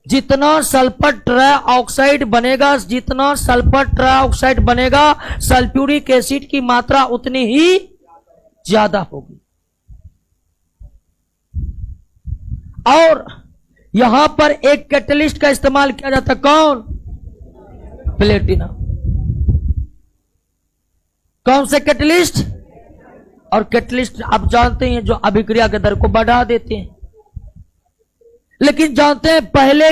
जितना सल्फर ट्राइऑक्साइड बनेगा, जितना सल्फर ट्राइऑक्साइड बनेगा, सल्फ्यूरिक एसिड की मात्रा उतनी ही ज्यादा होगी। और यहां पर एक कैटलिस्ट का इस्तेमाल किया जाता है, कौन? प्लेटिनम। कौन से कैटलिस्ट? और कैटलिस्ट आप जानते हैं जो अभिक्रिया के दर को बढ़ा देते हैं। लेकिन जानते हैं पहले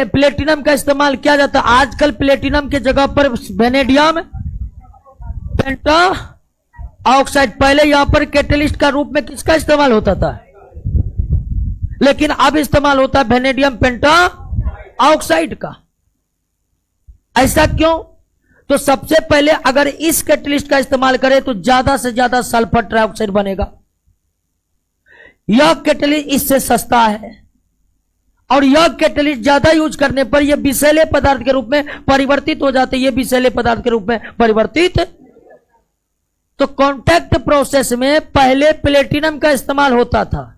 प्लेटिनम का इस्तेमाल किया जाता है। आजकल प्लेटिनम की जगह पर वेनेडियम पेंटा ऑक्साइड, पहले यहां पर कैटलिस्ट का रूप में किसका इस्तेमाल होता था? लेकिन अब इस्तेमाल होता है वेनेडियम पेंटा ऑक्साइड का। ऐसा क्यों? तो सबसे पहले अगर इस कैटलिस्ट का इस्तेमाल करें तो ज्यादा से ज्यादा सल्फर ट्राइऑक्साइड बनेगा। यह कैटलिस्ट इससे सस्ता है और यह कैटलिस्ट ज्यादा यूज करने पर यह विषैले पदार्थ के रूप में परिवर्तित हो जाते हैं। यह विषैले पदार्थ के रूप में परिवर्तित। तो कॉन्टैक्ट प्रोसेस में पहले प्लेटिनम का इस्तेमाल होता था,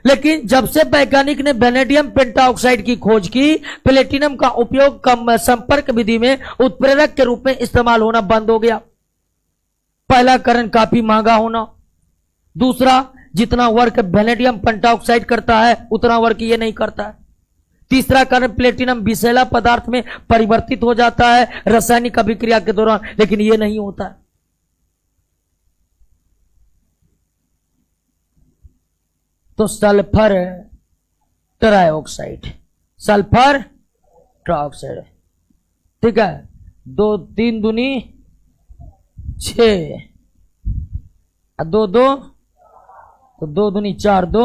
लेकिन जब से वैज्ञानिक ने वेनेडियम पेंटाऑक्साइड की खोज की, प्लेटिनम का उपयोग कम संपर्क विधि में उत्प्रेरक के रूप में इस्तेमाल होना बंद हो गया। पहला कारण काफी महंगा होना। दूसरा, जितना वर्क वेनेडियम पेंटाऑक्साइड करता है उतना वर्क ये नहीं करता है। तीसरा कारण, प्लेटिनम विषैला पदार्थ में परिवर्तित हो जाता है रासायनिक अभिक्रिया के दौरान, लेकिन ये नहीं होता है। तो सल्फर ट्राइऑक्साइड, सल्फर ट्राइऑक्साइड, ठीक है। 2 3 दूनी 6, 2 2 तो 2 दूनी 4, 2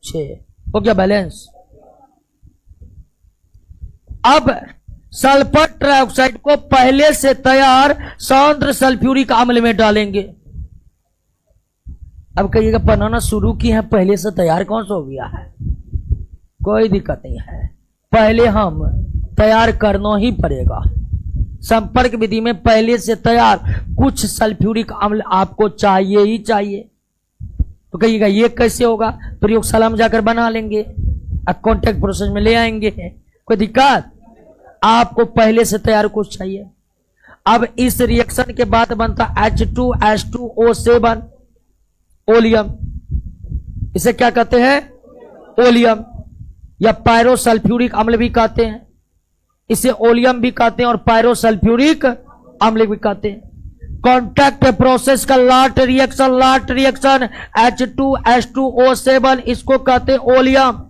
6 हो गया बैलेंस। अब सल्फर ट्राइऑक्साइड को पहले से तैयार सांद्र सल्फ्यूरिक अम्ल में डालेंगे। अब कहिएगा बनाना शुरू की है, पहले से तैयार कौन सा हो गया है? कोई दिक्कत नहीं है, पहले हम तैयार करना ही पड़ेगा। संपर्क विधि में पहले से तैयार कुछ सल्फ्यूरिक अम्ल आपको चाहिए ही चाहिए। तो कहिएगा ये कैसे होगा? प्रयोगशाला में जाकर बना लेंगे, अब कॉन्टैक्ट प्रोसेस में ले आएंगे, कोई दिक्कत? आपको पहले से तैयार कुछ चाहिए। अब इस रिएक्शन के बाद बनता H2H2O7 ओलियम। इसे क्या कहते हैं? ओलियम, या पायरोसल्फ्यूरिक अम्ल भी कहते हैं। इसे ओलियम भी कहते हैं और पायरोसल्फ्यूरिक अम्ल भी कहते हैं। कॉन्टैक्ट प्रोसेस का लास्ट रिएक्शन H2H2O7, इसको कहते हैं ओलियम,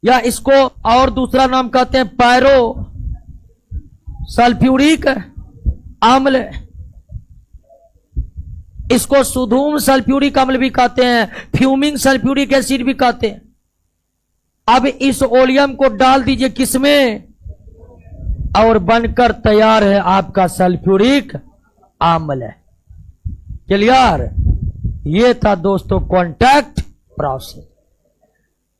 या इसको और दूसरा नाम कहते हैं पायरो सल्फ्यूरिक अम्ल। इसको सुधूम सल्फ्यूरिक अम्ल भी कहते हैं, फ्यूमिंग सल्फ्यूरिक एसिड भी कहते हैं। अब इस ओलियम को डाल दीजिए किसमें, और बनकर तैयार है आपका सल्फ्यूरिक अम्ल। क्लियर? ये था दोस्तों कॉन्टैक्ट प्रोसेस।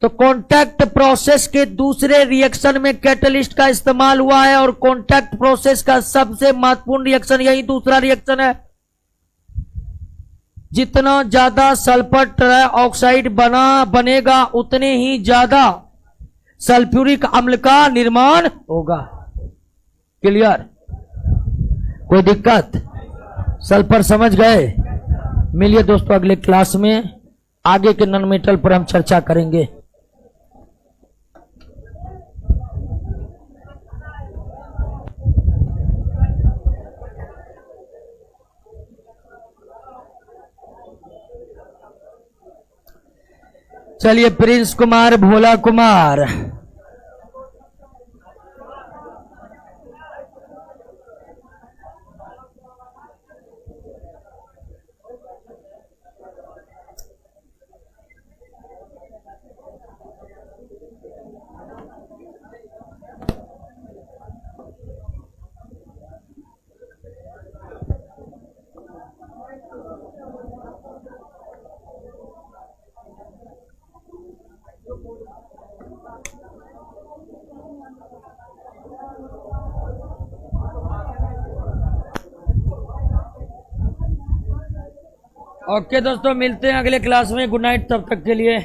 तो कॉन्टैक्ट प्रोसेस के दूसरे रिएक्शन में कैटलिस्ट का इस्तेमाल हुआ है, और कॉन्टैक्ट प्रोसेस का सबसे महत्वपूर्ण रिएक्शन यही दूसरा रिएक्शन है। जितना ज्यादा सल्फर ट्राइऑक्साइड बनेगा उतने ही ज्यादा सल्फ्यूरिक अम्ल का निर्माण होगा। क्लियर? कोई दिक्कत? सल्फर समझ गए? मिलिए दोस्तों अगले क्लास में, आगे के नॉन मेटल पर हम चर्चा करेंगे। चलिए प्रिंस कुमार, भोला कुमार। ओके दोस्तों, मिलते हैं अगले क्लास में। गुड नाइट तब तक के लिए।